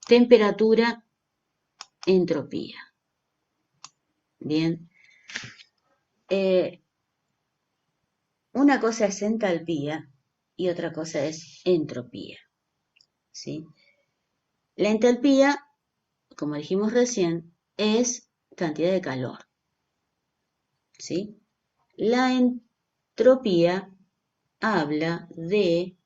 Temperatura, entropía. Bien. Una cosa es entalpía y otra cosa es entropía. ¿Sí? La entalpía, como dijimos recién, es cantidad de calor. ¿Sí? La entropía habla de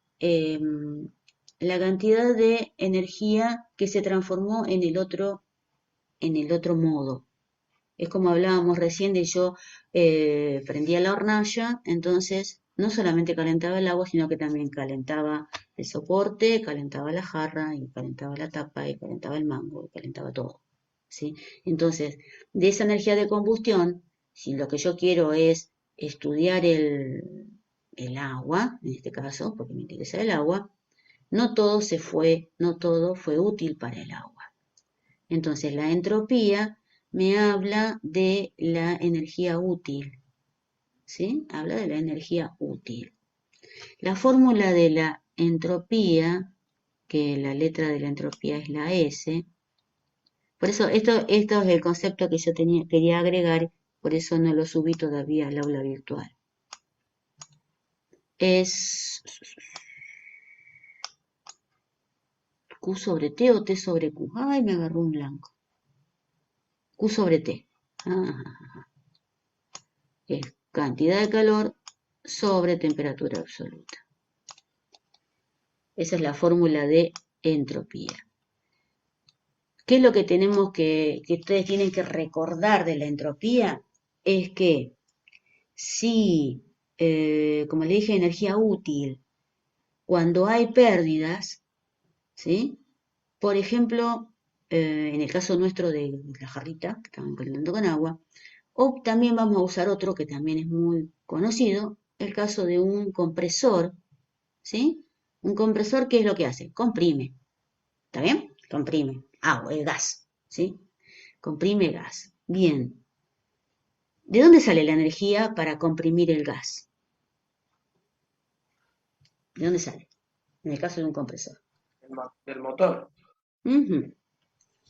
la cantidad de energía que se transformó en el otro modo. Es como hablábamos recién de yo prendía la hornalla, entonces no solamente calentaba el agua, sino que también calentaba el soporte, calentaba la jarra, y calentaba la tapa, y calentaba el mango, y calentaba todo. ¿Sí? Entonces, de esa energía de combustión, si lo que yo quiero es estudiar el agua, en este caso, porque me interesa el agua, no todo fue útil para el agua. Entonces, la entropía me habla de la energía útil, ¿sí? Habla de la energía útil. La fórmula de la entropía, que la letra de la entropía es la S, por eso esto es el concepto que yo quería agregar, por eso no lo subí todavía al aula virtual. Es Q sobre T o T sobre Q. Ay, me agarró un blanco. Q sobre T. Es cantidad de calor sobre temperatura absoluta. Esa es la fórmula de entropía. ¿Qué es lo que tenemos que ustedes tienen que recordar de la entropía? Es que si, como le dije, energía útil, cuando hay pérdidas, ¿sí? Por ejemplo, en el caso nuestro de la jarrita, que estaban calentando con agua, o también vamos a usar otro que también es muy conocido, el caso de un compresor, ¿sí? Un compresor, ¿qué es lo que hace? Comprime. ¿Está bien? Comprime. Agua, el gas, ¿sí? Comprime gas. Bien. ¿De dónde sale la energía para comprimir el gas? ¿De dónde sale? En el caso de un compresor. Del motor.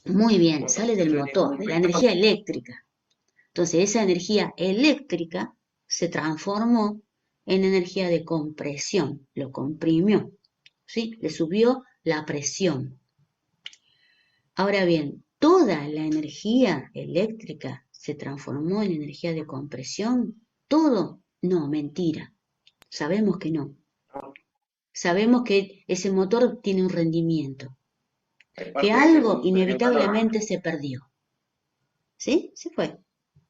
Muy bien, sale del motor, de la energía eléctrica. Entonces, esa energía eléctrica se transformó en energía de compresión, lo comprimió, ¿sí? Le subió la presión. Ahora bien, ¿toda la energía eléctrica se transformó en energía de compresión? ¿Todo? No, mentira. Sabemos que no. Sabemos que ese motor tiene un rendimiento, Hay que parte que algo perdió calor. inevitablemente se perdió. ¿Sí? Se fue.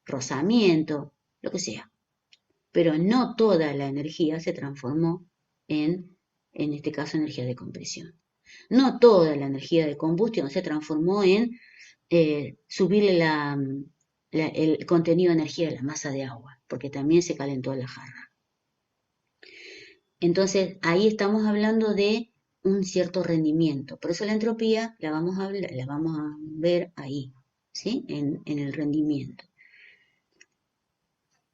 Rozamiento, lo que sea. Pero no toda la energía se transformó en este caso, energía de compresión. No toda la energía de combustión se transformó en subirle el contenido de energía de la masa de agua, porque también se calentó la jarra. Entonces, ahí estamos hablando de un cierto rendimiento. Por eso la entropía la vamos a ver ahí, ¿sí? En el rendimiento.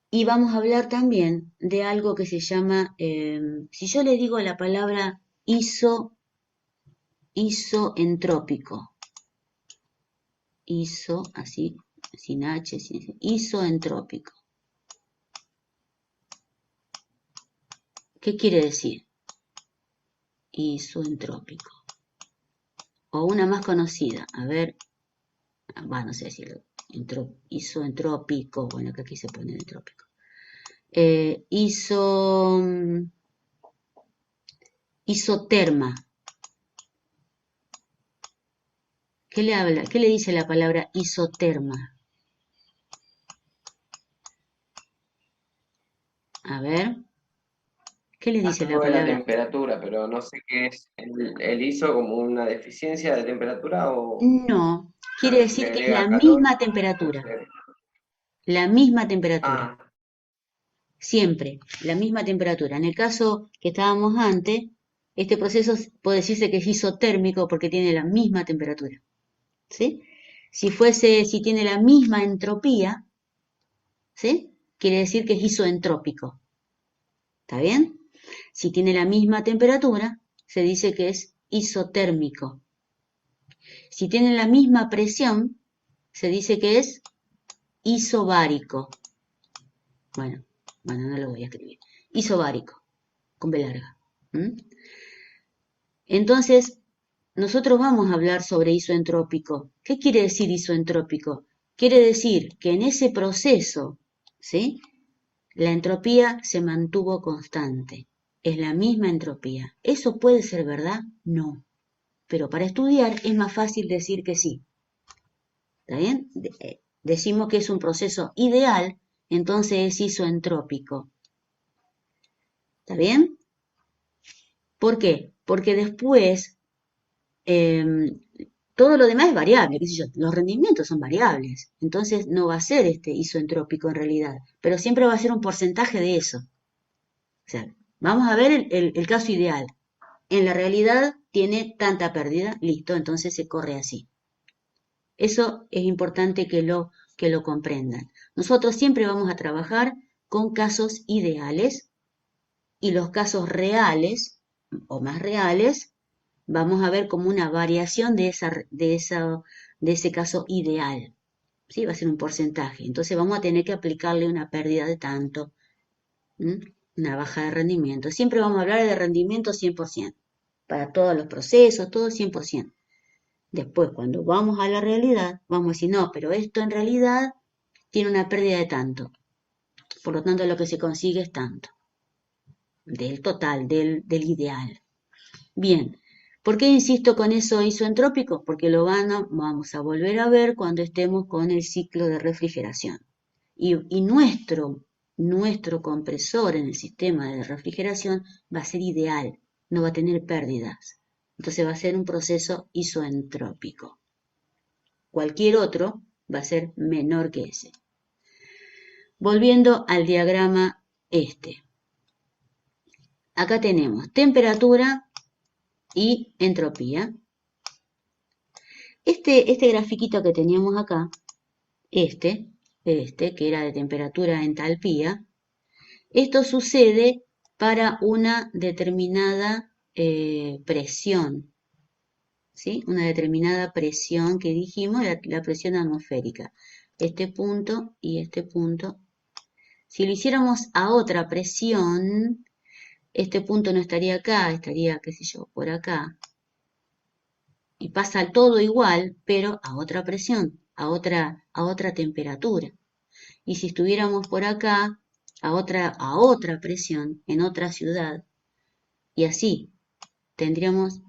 Y vamos a hablar también de algo que se llama, si yo le digo la palabra isoentrópico, así, sin H, isoentrópico. ¿Qué quiere decir? Isoentrópico. O una más conocida, a ver, no sé decirlo, isoentrópico, bueno, que aquí se pone entrópico. Isoterma. ¿Qué le habla? ¿Qué le dice la palabra isoterma? A ver, ¿qué le dice la Algo de la palabra? temperatura, pero no sé qué es el ISO, como una deficiencia de temperatura o No, quiere se le decir que es agrega la calor. misma Puede temperatura. ser. La misma temperatura. Ah, Siempre, la misma temperatura. En el caso que estábamos antes, este proceso puede decirse que es isotérmico porque tiene la misma temperatura. ¿Sí? Si tiene la misma entropía, ¿sí? Quiere decir que es isoentrópico. ¿Está bien? Si tiene la misma temperatura, se dice que es isotérmico. Si tiene la misma presión, se dice que es isobárico. Bueno, no lo voy a escribir. Isobárico, con B larga. ¿Mm? Entonces, nosotros vamos a hablar sobre isoentrópico. ¿Qué quiere decir isoentrópico? Quiere decir que en ese proceso, ¿sí? La entropía se mantuvo constante. Es la misma entropía. ¿Eso puede ser verdad? No. Pero para estudiar es más fácil decir que sí. ¿Está bien? Decimos que es un proceso ideal, entonces es isoentrópico. ¿Está bien? ¿Por qué? Porque después todo lo demás es variable, qué sé yo, los rendimientos son variables, entonces no va a ser isoentrópico en realidad, pero siempre va a ser un porcentaje de eso. O sea, vamos a ver el caso ideal. En la realidad tiene tanta pérdida, listo, entonces se corre así. Eso es importante que lo comprendan. Nosotros siempre vamos a trabajar con casos ideales y los casos reales o más reales vamos a ver como una variación de ese caso ideal. ¿Sí? Va a ser un porcentaje. Entonces vamos a tener que aplicarle una pérdida de tanto, una baja de rendimiento. Siempre vamos a hablar de rendimiento 100%. Para todos los procesos, todo 100%. Después, cuando vamos a la realidad, vamos a decir, no, pero esto en realidad tiene una pérdida de tanto. Por lo tanto, lo que se consigue es tanto. Del total, del ideal. Bien, ¿por qué insisto con eso isoentrópico? Porque lo vamos a volver a ver cuando estemos con el ciclo de refrigeración. Y nuestro compresor en el sistema de refrigeración va a ser ideal, no va a tener pérdidas. Entonces va a ser un proceso isoentrópico. Cualquier otro va a ser menor que ese. Volviendo al diagrama Acá tenemos temperatura y entropía. Este grafiquito que teníamos acá, que era de temperatura entalpía, esto sucede para una determinada presión. ¿sí? Una determinada presión que dijimos, la presión atmosférica. Este punto y este punto. Si lo hiciéramos a otra presión, este punto no estaría acá, estaría, qué sé yo, por acá. Y pasa todo igual, pero a otra presión, a otra temperatura. Y si estuviéramos por acá, a otra presión, en otra ciudad, y así, tendríamos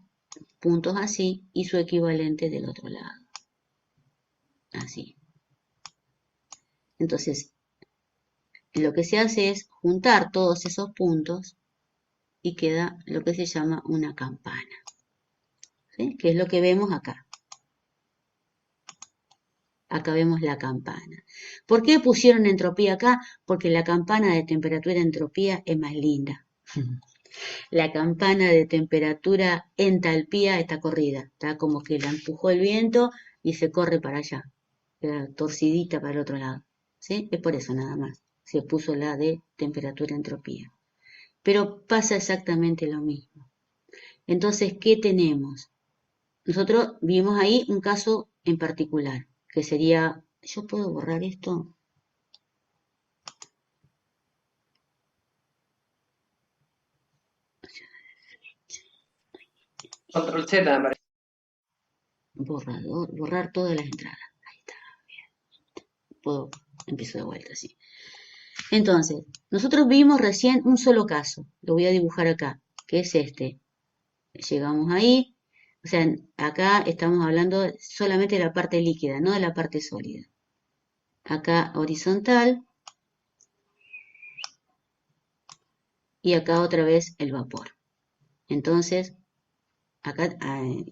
puntos así y su equivalente del otro lado. Así. Entonces, lo que se hace es juntar todos esos puntos y queda lo que se llama una campana, ¿sí? Que es lo que vemos acá. Acá vemos la campana. ¿Por qué pusieron entropía acá? Porque la campana de temperatura-entropía es más linda. La campana de temperatura-entalpía está corrida. Está como que la empujó el viento y se corre para allá. Queda torcidita para el otro lado. ¿Sí? Es por eso nada más. Se puso la de temperatura-entropía. Pero pasa exactamente lo mismo. Entonces, ¿qué tenemos? Nosotros vimos ahí un caso en particular, que sería, ¿yo puedo borrar esto? Control Z, me parece. Borrador, borrar todas las entradas. Ahí está, bien. Empiezo de vuelta, sí. Entonces, nosotros vimos recién un solo caso, lo voy a dibujar acá, que es este. Llegamos ahí, o sea, acá estamos hablando solamente de la parte líquida, no de la parte sólida. Acá horizontal, y acá otra vez el vapor. Entonces, acá,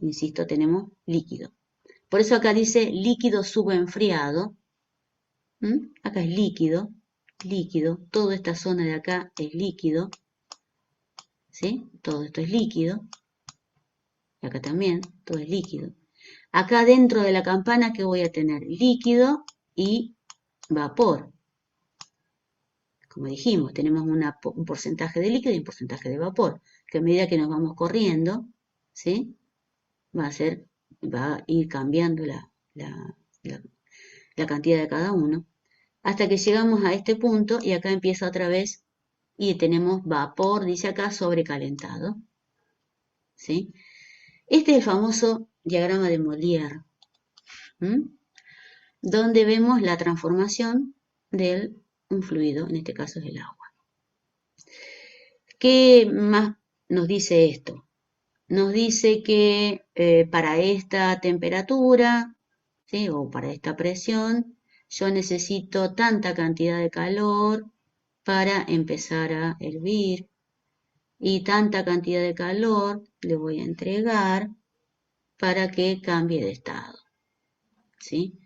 insisto, tenemos líquido. Por eso acá dice líquido subenfriado. Acá es líquido, líquido. Toda esta zona de acá es líquido. ¿Sí? Todo esto es líquido. Y acá también, todo es líquido. Acá dentro de la campana, ¿qué voy a tener? Líquido y vapor. Como dijimos, tenemos un porcentaje de líquido y un porcentaje de vapor, que a medida que nos vamos corriendo, ¿sí? Va a ir cambiando la cantidad de cada uno, hasta que llegamos a este punto y acá empieza otra vez y tenemos vapor, dice acá, sobrecalentado, ¿sí? Este es el famoso diagrama de Molière, donde vemos la transformación de un fluido, en este caso es el agua. ¿Qué más nos dice esto? Nos dice que para esta temperatura, ¿sí? O para esta presión, yo necesito tanta cantidad de calor para empezar a hervir y tanta cantidad de calor le voy a entregar para que cambie de estado, ¿sí?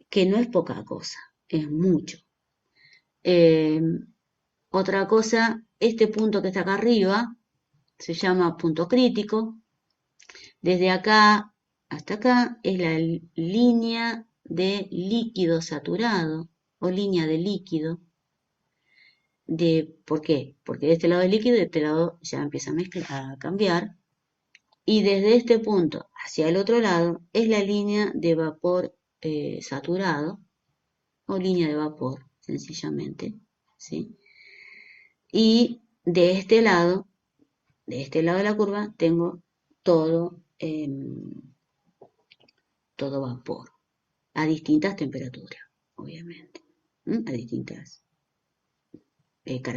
Que no es poca cosa, es mucho. Otra cosa, este punto que está acá arriba se llama punto crítico. Desde acá hasta acá es la línea de líquido saturado o línea de líquido. ¿Por qué? Porque de este lado es líquido y de este lado ya empieza a cambiar. Y desde este punto hacia el otro lado es la línea de vapor saturado o línea de vapor, sencillamente, ¿sí? Y de este lado de la curva, tengo todo vapor, a distintas temperaturas, obviamente,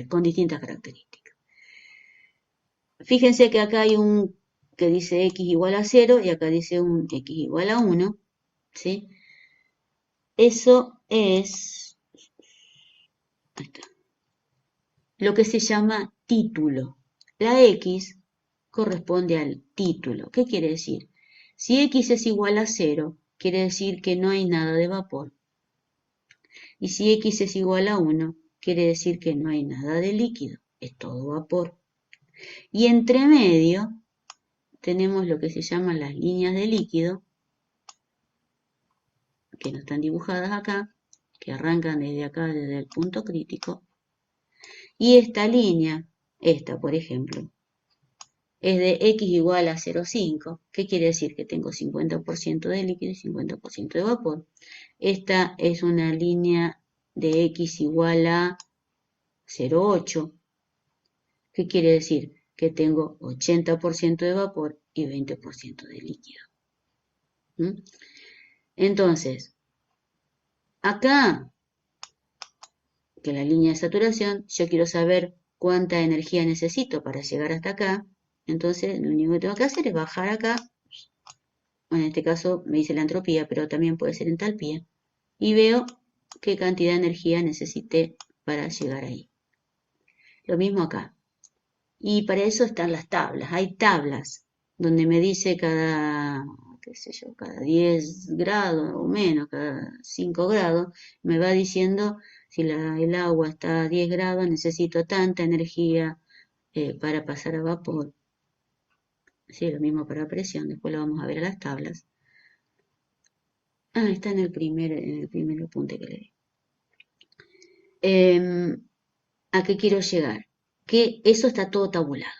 con distintas características. Fíjense que acá hay un que dice x igual a 0 y acá dice un x igual a 1, ¿sí? Eso es lo que se llama título. La x corresponde al título. ¿Qué quiere decir? Si x es igual a 0, quiere decir que no hay nada de vapor. Y si x es igual a 1, quiere decir que no hay nada de líquido. Es todo vapor. Y entre medio tenemos lo que se llaman las líneas de líquido, que no están dibujadas acá, que arrancan desde acá, desde el punto crítico. Y esta línea, esta por ejemplo, es de x igual a 0,5. ¿Qué quiere decir? Que tengo 50% de líquido y 50% de vapor. Esta es una línea de x igual a 0,8. ¿Qué quiere decir? Que tengo 80% de vapor y 20% de líquido. ¿Mm? Entonces, acá, que la línea de saturación, yo quiero saber cuánta energía necesito para llegar hasta acá. Entonces, lo único que tengo que hacer es bajar acá. En este caso me dice la entropía, pero también puede ser entalpía. Y veo qué cantidad de energía necesité para llegar ahí. Lo mismo acá. Y para eso están las tablas. Hay tablas donde me dice cada, qué sé yo, cada 10 grados o menos, cada 5 grados, me va diciendo si el agua está a 10 grados, necesito tanta energía para pasar a vapor. Sí, lo mismo para presión, después lo vamos a ver a las tablas. Ah, está en el primer apunte que le di. ¿A qué quiero llegar? Que eso está todo tabulado.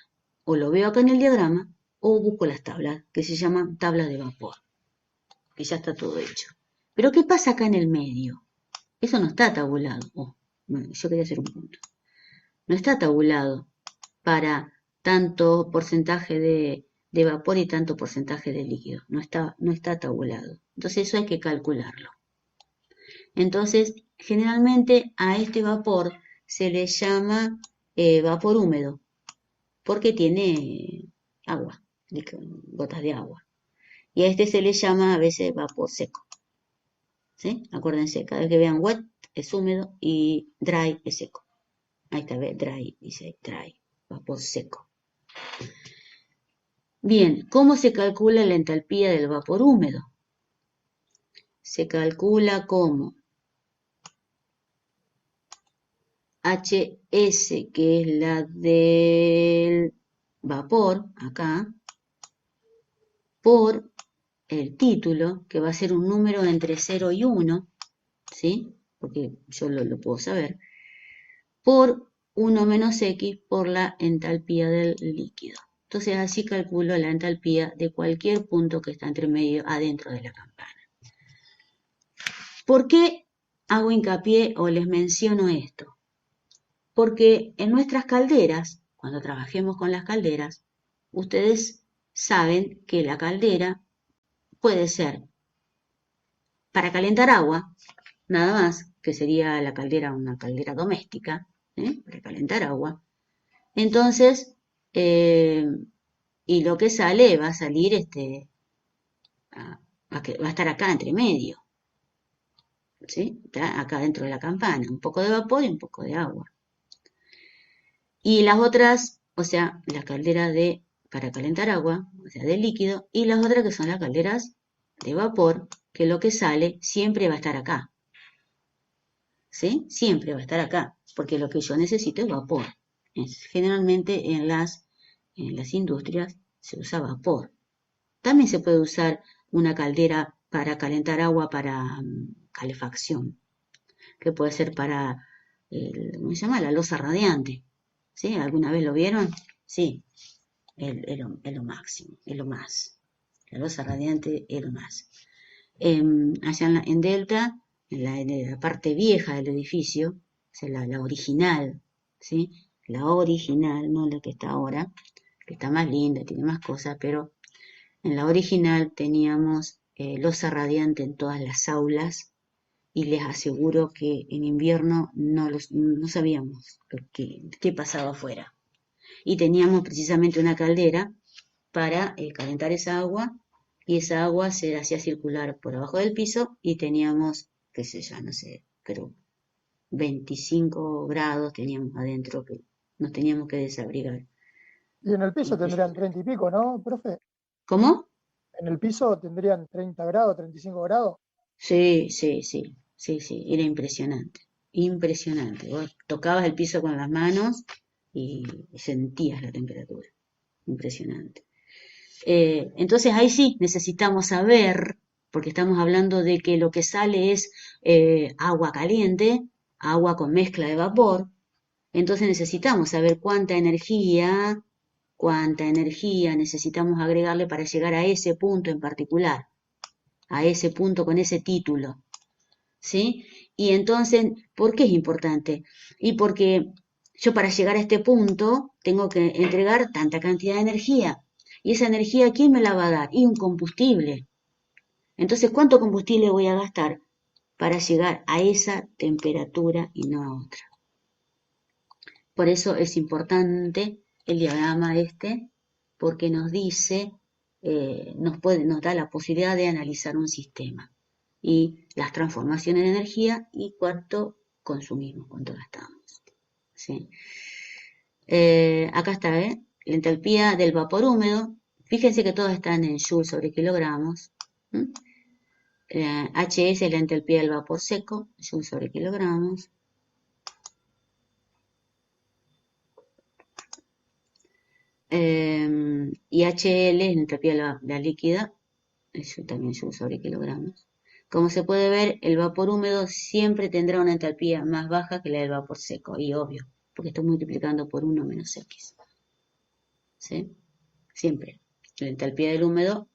O lo veo acá en el diagrama, o busco las tablas, que se llaman tablas de vapor, que ya está todo hecho. Pero ¿qué pasa acá en el medio? Eso no está tabulado. Bueno, yo quería hacer un punto. No está tabulado para tanto porcentaje de vapor y tanto porcentaje de líquido. No está tabulado. Entonces eso hay que calcularlo. Entonces, generalmente a este vapor se le llama vapor húmedo, porque tiene agua, gotas de agua. Y a este se le llama a veces vapor seco. ¿Sí? Acuérdense, cada vez que vean wet es húmedo y dry es seco. Ahí está, ve, dry, dice dry, vapor seco. Bien, ¿cómo se calcula la entalpía del vapor húmedo? Se calcula como HS, que es la del vapor, acá, por el título, que va a ser un número entre 0 y 1, ¿sí? Porque yo lo puedo saber, por 1 menos X por la entalpía del líquido. Entonces así calculo la entalpía de cualquier punto que está entre medio adentro de la campana. ¿Por qué hago hincapié o les menciono esto? Porque en nuestras calderas, cuando trabajemos con las calderas, ustedes saben que la caldera puede ser para calentar agua, nada más, que sería la caldera una caldera doméstica, para calentar agua. Entonces, y lo que sale va a salir va a estar acá entre medio, ¿sí? Está acá dentro de la campana, un poco de vapor y un poco de agua. Y las otras, o sea, la caldera para calentar agua, o sea, de líquido, y las otras que son las calderas de vapor, que lo que sale siempre va a estar acá. ¿Sí? Siempre va a estar acá, porque lo que yo necesito es vapor. Generalmente en las industrias se usa vapor. También se puede usar una caldera para calentar agua para calefacción, que puede ser para, ¿cómo se llama? La loza radiante. ¿Sí? ¿Alguna vez lo vieron? Sí, es lo máximo, es lo más. La loza radiante es lo más. Allá en Delta, en la parte vieja del edificio, o sea, la original, ¿sí? La original, no la que está ahora, que está más linda, tiene más cosas, pero en la original teníamos loza radiante en todas las aulas y les aseguro que en invierno no sabíamos qué pasaba afuera. Y teníamos precisamente una caldera para calentar esa agua, y esa agua se hacía circular por abajo del piso y teníamos, qué sé yo, no sé, pero 25 grados teníamos adentro que nos teníamos que desabrigar. Y en el piso tendrían 30 y pico, ¿no, profe? ¿Cómo? En el piso tendrían 30 grados, 35 grados. Sí, era impresionante, impresionante. Vos tocabas el piso con las manos y sentías la temperatura, impresionante. Entonces ahí sí necesitamos saber, porque estamos hablando de que lo que sale es agua caliente, agua con mezcla de vapor, entonces necesitamos saber cuánta energía cuánta energía necesitamos agregarle para llegar a ese punto en particular, a ese punto con ese título, ¿sí? Y entonces, ¿por qué es importante? Y porque yo para llegar a este punto tengo que entregar tanta cantidad de energía. ¿Y esa energía quién me la va a dar? Y un combustible. Entonces, ¿cuánto combustible voy a gastar para llegar a esa temperatura y no a otra? Por eso es importante el diagrama este, porque nos dice, nos da la posibilidad de analizar un sistema y las transformaciones de energía y cuánto consumimos, cuánto gastamos. ¿Sí? Acá está, la entalpía del vapor húmedo. Fíjense que todas están en joules sobre kilogramos. HS es la entalpía del vapor seco, joules sobre kilogramos. Y HL es la entalpía de la líquida, eso también joules sobre kilogramos. Como se puede ver, el vapor húmedo siempre tendrá una entalpía más baja que la del vapor seco, y obvio, porque estoy multiplicando por 1 menos X. ¿Sí? Siempre. La entalpía del húmedo,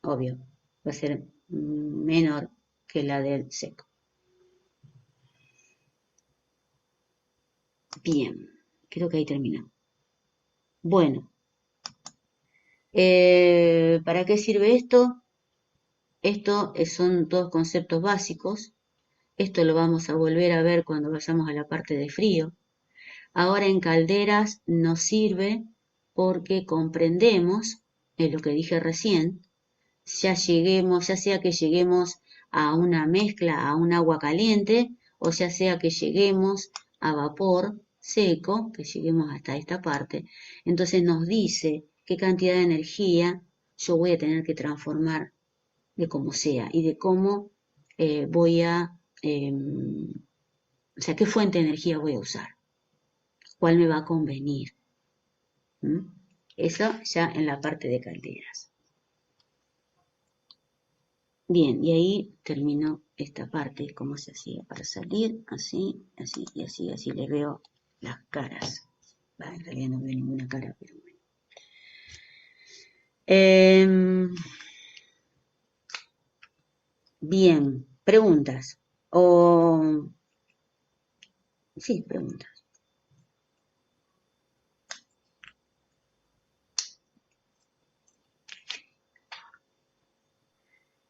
obvio, va a ser menor que la del seco. Bien, creo que ahí terminamos. Bueno, ¿para qué sirve esto? Esto son todos conceptos básicos. Esto lo vamos a volver a ver cuando vayamos a la parte de frío. Ahora en calderas nos sirve porque comprendemos, es lo que dije recién, ya sea que lleguemos a una mezcla, a un agua caliente, o ya sea que lleguemos a vapor seco, que lleguemos hasta esta parte. Entonces nos dice qué cantidad de energía yo voy a tener que transformar de como sea y de cómo voy a, o sea, qué fuente de energía voy a usar, cuál me va a convenir. Eso ya en la parte de calderas. Bien, y ahí terminó esta parte, cómo se hacía para salir, así, así y así, así le veo las caras. En realidad no veo ninguna cara, pero bueno. Bien, preguntas. Sí, preguntas.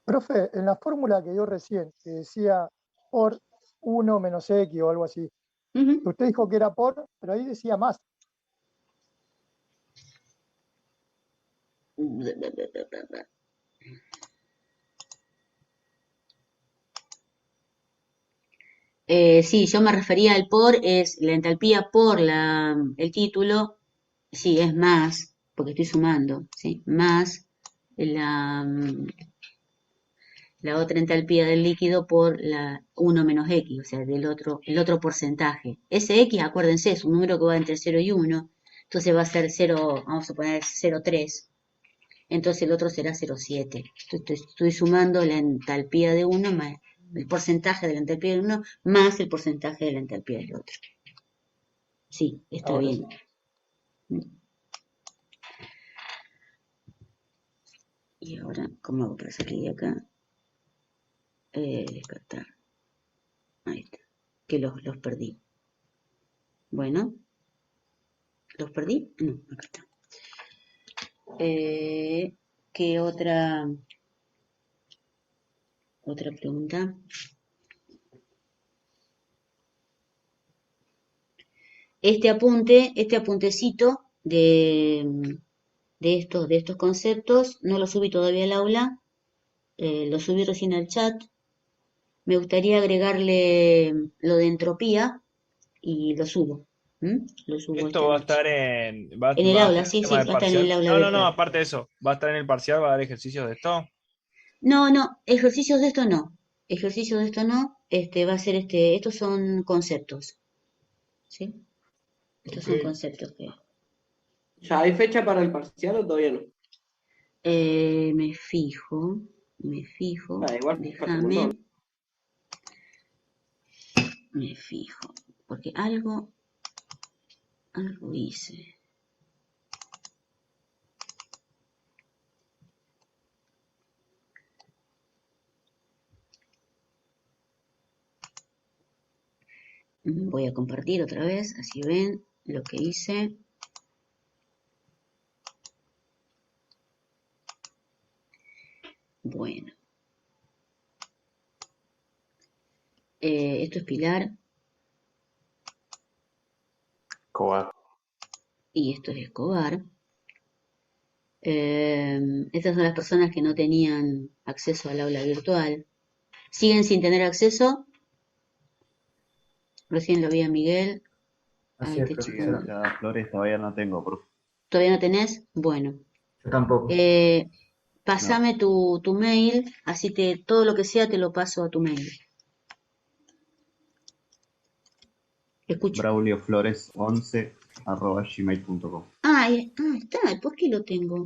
Profe, en la fórmula que dio recién, que decía por 1 menos X o algo así, usted dijo que era por, pero ahí decía más. Sí, yo me refería al por, es la entalpía por el título, sí, es más, porque estoy sumando, ¿sí? Más la otra entalpía del líquido por la 1 menos X, o sea, el otro porcentaje. Ese X, acuérdense, es un número que va entre 0 y 1, entonces va a ser 0, vamos a poner 0,3, entonces el otro será 0,7. Estoy sumando la entalpía de uno más el porcentaje de la entalpía de uno más el porcentaje de la entalpía del otro. Sí, está Ahora bien. sí. Y ahora, ¿cómo hago para salir de acá? Descartar. Ahí está. Que los perdí. Bueno. ¿Los perdí? No, acá está. ¿Qué otra pregunta? Este apuntecito de estos conceptos, no lo subí todavía al aula, lo subí recién al chat. Me gustaría agregarle lo de entropía y lo subo. Lo subo esta Esto va a noche. estar en. En el Va a aula, ser sí, tema sí, de va a estar en el parcial. aula No, no, no, virtual. aparte de eso, va a estar en el parcial, va a dar ejercicios de esto. No, no, ejercicios de esto no. Ejercicios de esto no. Va a ser estos son conceptos. ¿Sí? Estos son Ok. conceptos que. ¿Ya hay fecha para el parcial o todavía no? Me fijo, Igual falta un déjame, montón. me fijo, porque algo hice. Voy a compartir otra vez, así ven lo que hice. Bueno. Esto es Pilar. Escobar. Y esto es Escobar. Estas son las personas que no tenían acceso al aula virtual. ¿Siguen sin tener acceso? Recién lo vi a Miguel. Así A es, este chico. Ya, Flores, todavía no tengo, profe. ¿Todavía no tenés? Bueno. Yo tampoco. Pásame tu mail, así todo lo que sea te lo paso a tu mail. Escucho. BraulioFlores11@gmail.com. Está. ¿Por qué lo tengo?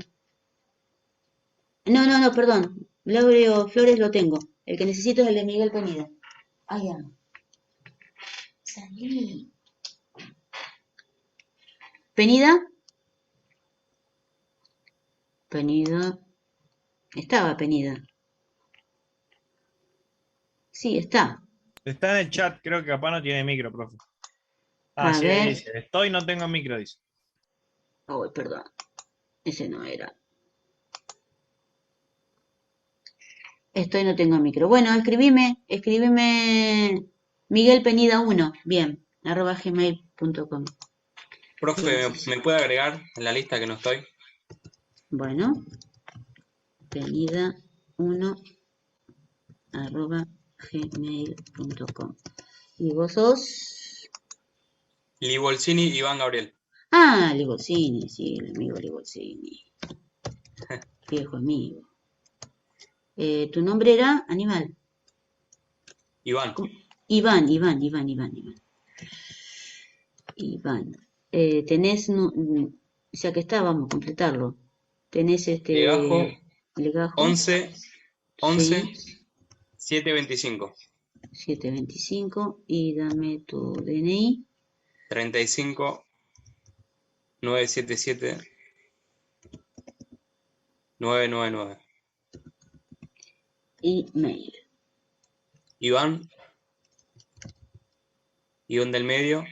No, perdón. Braulio Flores lo tengo. El que necesito es el de Miguel Penida. Ya. Salí. ¿Penida? Penida. Estaba Penida. Sí, está. Está en el chat, creo que capaz no tiene micro, profe. A Sí, ver. dice, estoy, no tengo micro, dice. Perdón. Ese no era. Estoy, no tengo micro. Bueno, escribime Miguel Penida 1, bien, @gmail.com. Profe, ¿me puede agregar en la lista que no estoy? Bueno, Penida 1 @gmail.com. ¿Y vos sos? Libolcini Iván Gabriel. Ligolcini, sí, el amigo Ligolcini. Viejo amigo. ¿Tu nombre era Aníbal? Iván. Iván. Tenés, ya que está, vamos a completarlo. Tenés Legajo 11 sí, 725 725 y dame tu DNI. 35 977 999. Email. Iván del medio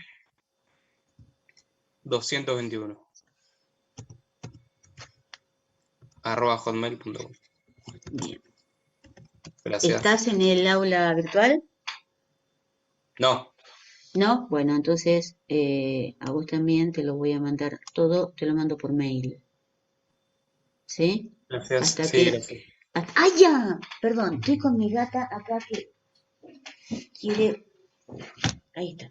221 @hotmail.com. Bien. Gracias. ¿Estás en el aula virtual? No. ¿No? Bueno, entonces a vos también te lo voy a mandar todo, te lo mando por mail. ¿Sí? Gracias. Hasta sí, que... gracias. ya! Perdón, estoy con mi gata acá que quiere... Ahí está.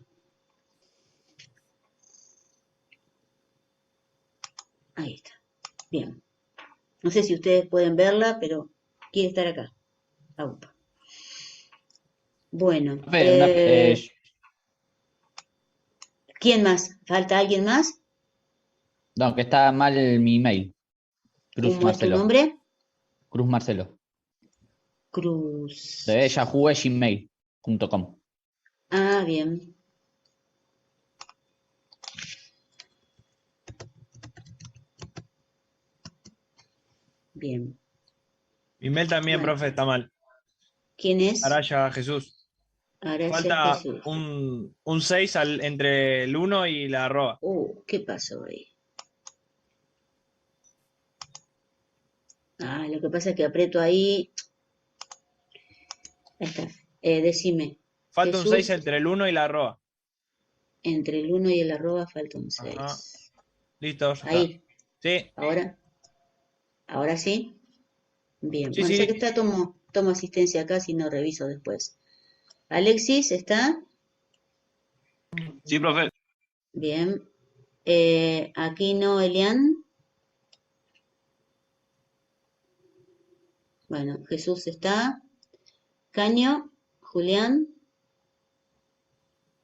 Ahí está. Bien. No sé si ustedes pueden verla, pero quiere estar acá. Aupa. Bueno. ¿Quién más? ¿Falta alguien más? No, que está mal mi email. Cruz ¿Cómo es tu Marcelo. nombre? Cruz Marcelo. Cruz. De yahoo@gmail.com. Bien. Bien. Mi mail también, Bueno. profe, está mal. ¿Quién es? Araya Jesús. Araya Falta Jesús. un 6 entre el 1 y la arroba. ¿Qué pasó ahí? Lo que pasa es que aprieto ahí. Ahí está. Decime. Falta Jesús, un 6 entre el 1 y la arroba. Entre el 1 y el arroba falta un 6. Ajá. Listo, ya Ahí. está. Sí. ¿Ahora sí? Bien. Sí, Bueno, sí. ya que está, tomo asistencia acá, si no reviso después. Alexis, ¿está? Sí, profe. Bien. Aquí no, Elian. Bueno, Jesús está. Caño, Julián.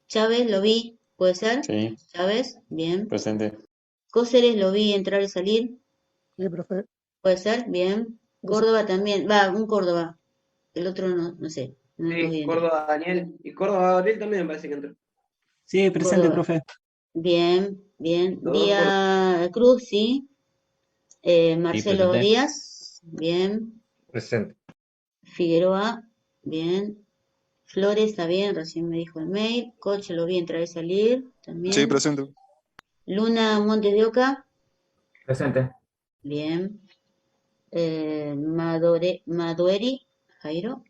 Chávez, lo vi, ¿puede ser? Sí, Chávez, bien. presente. Cóceres, lo vi entrar y salir, Sí, profe. ¿puede ser? Bien. Córdoba también, un Córdoba. El otro no sé. No los vi Sí, entrar. Córdoba Daniel. Y Córdoba Gabriel también me parece que entró. Sí, presente, Córdoba. profe. Bien. Los dos Díaz Cruz, sí. Marcelo presente. Díaz, bien. Presente. Figueroa, bien. Flores, está bien, recién me dijo el mail. Coche, lo vi entrar y salir, Sí, también. presente. Luna Montes de Oca, Presente. bien. Madueri, Jairo,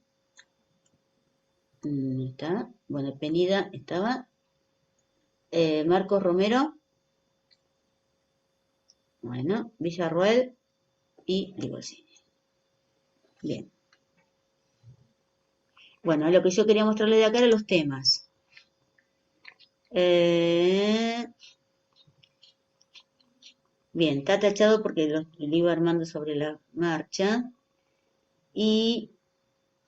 no está. Bueno, Penida estaba. Marcos Romero, bueno, Villarroel y Ligosini. Bien. Bueno, lo que yo quería mostrarle de acá eran los temas. Bien, está tachado porque lo iba armando sobre la marcha. Y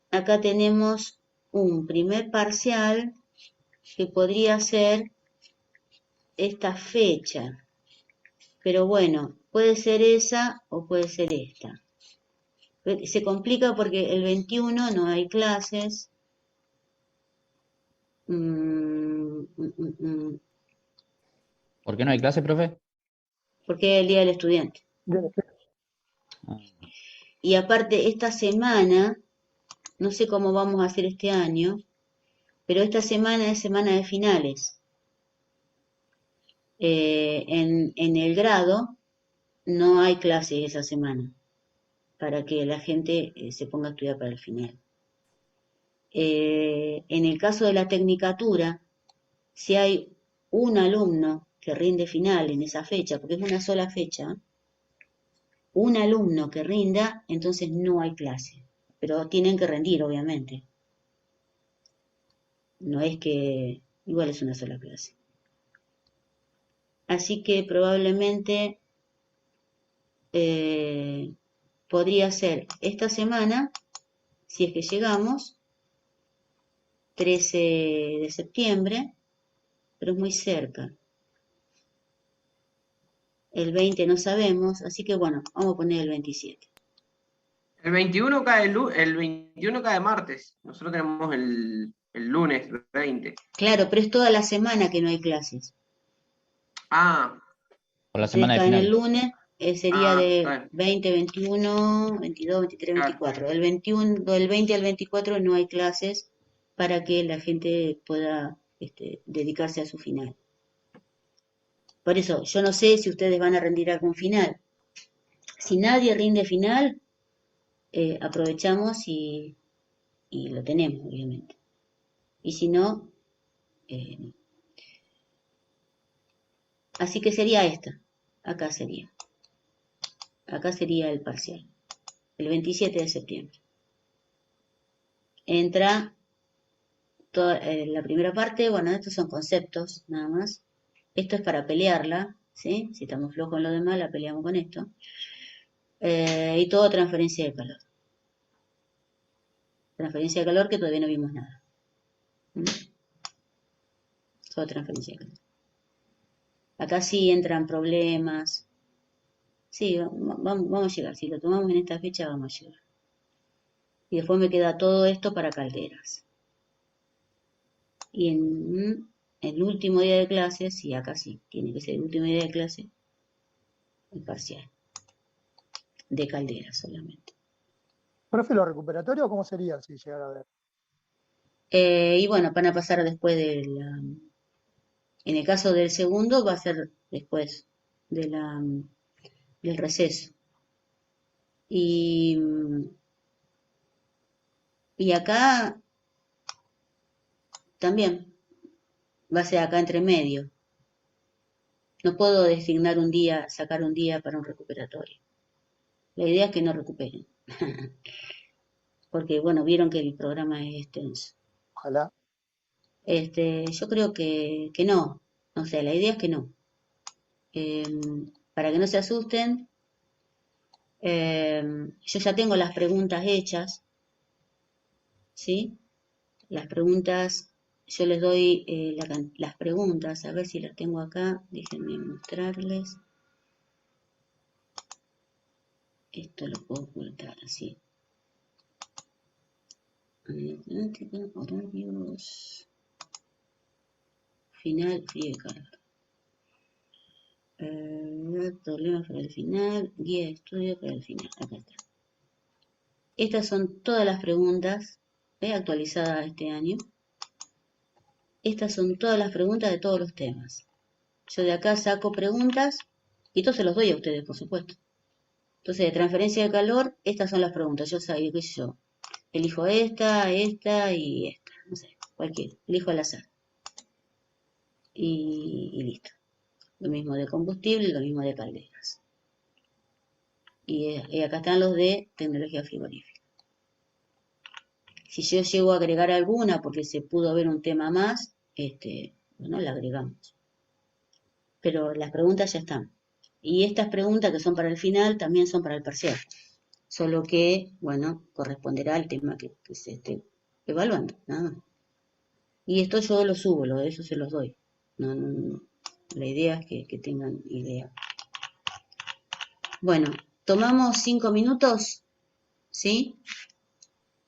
acá tenemos un primer parcial que podría ser esta fecha. Pero bueno, puede ser esa o puede ser esta. Se complica porque el 21 no hay clases. ¿Por qué no hay clase, profe? Porque es el Día del Estudiante. Ah, Y aparte, esta semana, no sé cómo vamos a hacer este año, pero esta semana es semana de finales. En el grado no hay clase esa semana para que la gente se ponga a estudiar para el final. En el caso de la tecnicatura, si hay un alumno que rinde final en esa fecha, porque es una sola fecha, un alumno que rinda, entonces no hay clase, pero tienen que rendir, obviamente. No es que igual es una sola clase. Así que probablemente podría ser esta semana, si es que llegamos, 13 de septiembre, pero es muy cerca. El 20 no sabemos, así que bueno, vamos a poner el 27. El 21 cae el 21 cae martes. Nosotros tenemos el lunes 20. Claro, pero es toda la semana que no hay clases. Ah, por la Ustedes semana de caen el final. lunes, sería está de bien. 20, 21, 22, 23, Claro. 24. Del 21, del 20 al 24 no hay clases para que la gente pueda dedicarse a su final. Por eso, yo no sé si ustedes van a rendir algún final. Si nadie rinde final, aprovechamos y lo tenemos, obviamente. Y si no, no. Así que sería esta. Acá sería. Acá sería el parcial. El 27 de septiembre. Entra toda, la primera parte, bueno, estos son conceptos, nada más. Esto es para pelearla, ¿sí? Si estamos flojos en lo demás, la peleamos con esto. Y todo transferencia de calor. Transferencia de calor que todavía no vimos nada. Todo transferencia de calor. Acá sí entran problemas. Sí, vamos a llegar. Si lo tomamos en esta fecha, vamos a llegar. Y después me queda todo esto para calderas. Y en el último día de clase, sí, acá sí, tiene que ser el último día de clase, el parcial. De calderas solamente. Profe, ¿los recuperatorios cómo serían si llegara a ver? Y bueno, van a pasar después de la... En el caso del segundo, va a ser después de del receso. Y acá también va a ser acá entre medio. No puedo designar un día, sacar un día para un recuperatorio. La idea es que no recuperen. Porque, bueno, vieron que el programa es extenso. Ojalá. Yo creo que no. O sea, la idea es que no. Para que no se asusten, yo ya tengo las preguntas hechas, ¿sí? Las preguntas, yo les doy las preguntas, a ver si las tengo acá, déjenme mostrarles. Esto lo puedo ocultar así. Horarios. Final, frío y calor. Problemas para el final, guía de estudio para el final. Acá está. Estas son todas las preguntas actualizada este año. Estas son todas las preguntas de todos los temas. Yo de acá saco preguntas y todos se los doy a ustedes, por supuesto. Entonces, de transferencia de calor, estas son las preguntas. Yo sabía, qué sé yo, elijo esta y esta, no sé, cualquiera, elijo al azar. Y listo. Lo mismo de combustible, lo mismo de calderas. Y acá están los de tecnología frigorífica. Si yo llego a agregar alguna, porque se pudo ver un tema más, bueno, la agregamos. Pero las preguntas ya están. Y estas preguntas que son para el final también son para el parcial. Solo que, bueno, corresponderá al tema que se esté evaluando, nada más. Y esto yo lo subo, lo de eso se los doy. No. La idea es que tengan idea. Bueno, tomamos 5 minutos, ¿sí?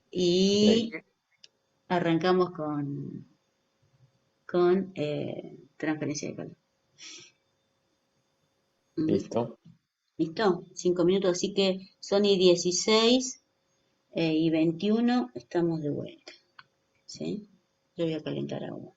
Y arrancamos con transferencia de calor. Listo. ¿Listo? 5 minutos, así que son y 16 y 21, estamos de vuelta. ¿Sí? Yo voy a calentar agua.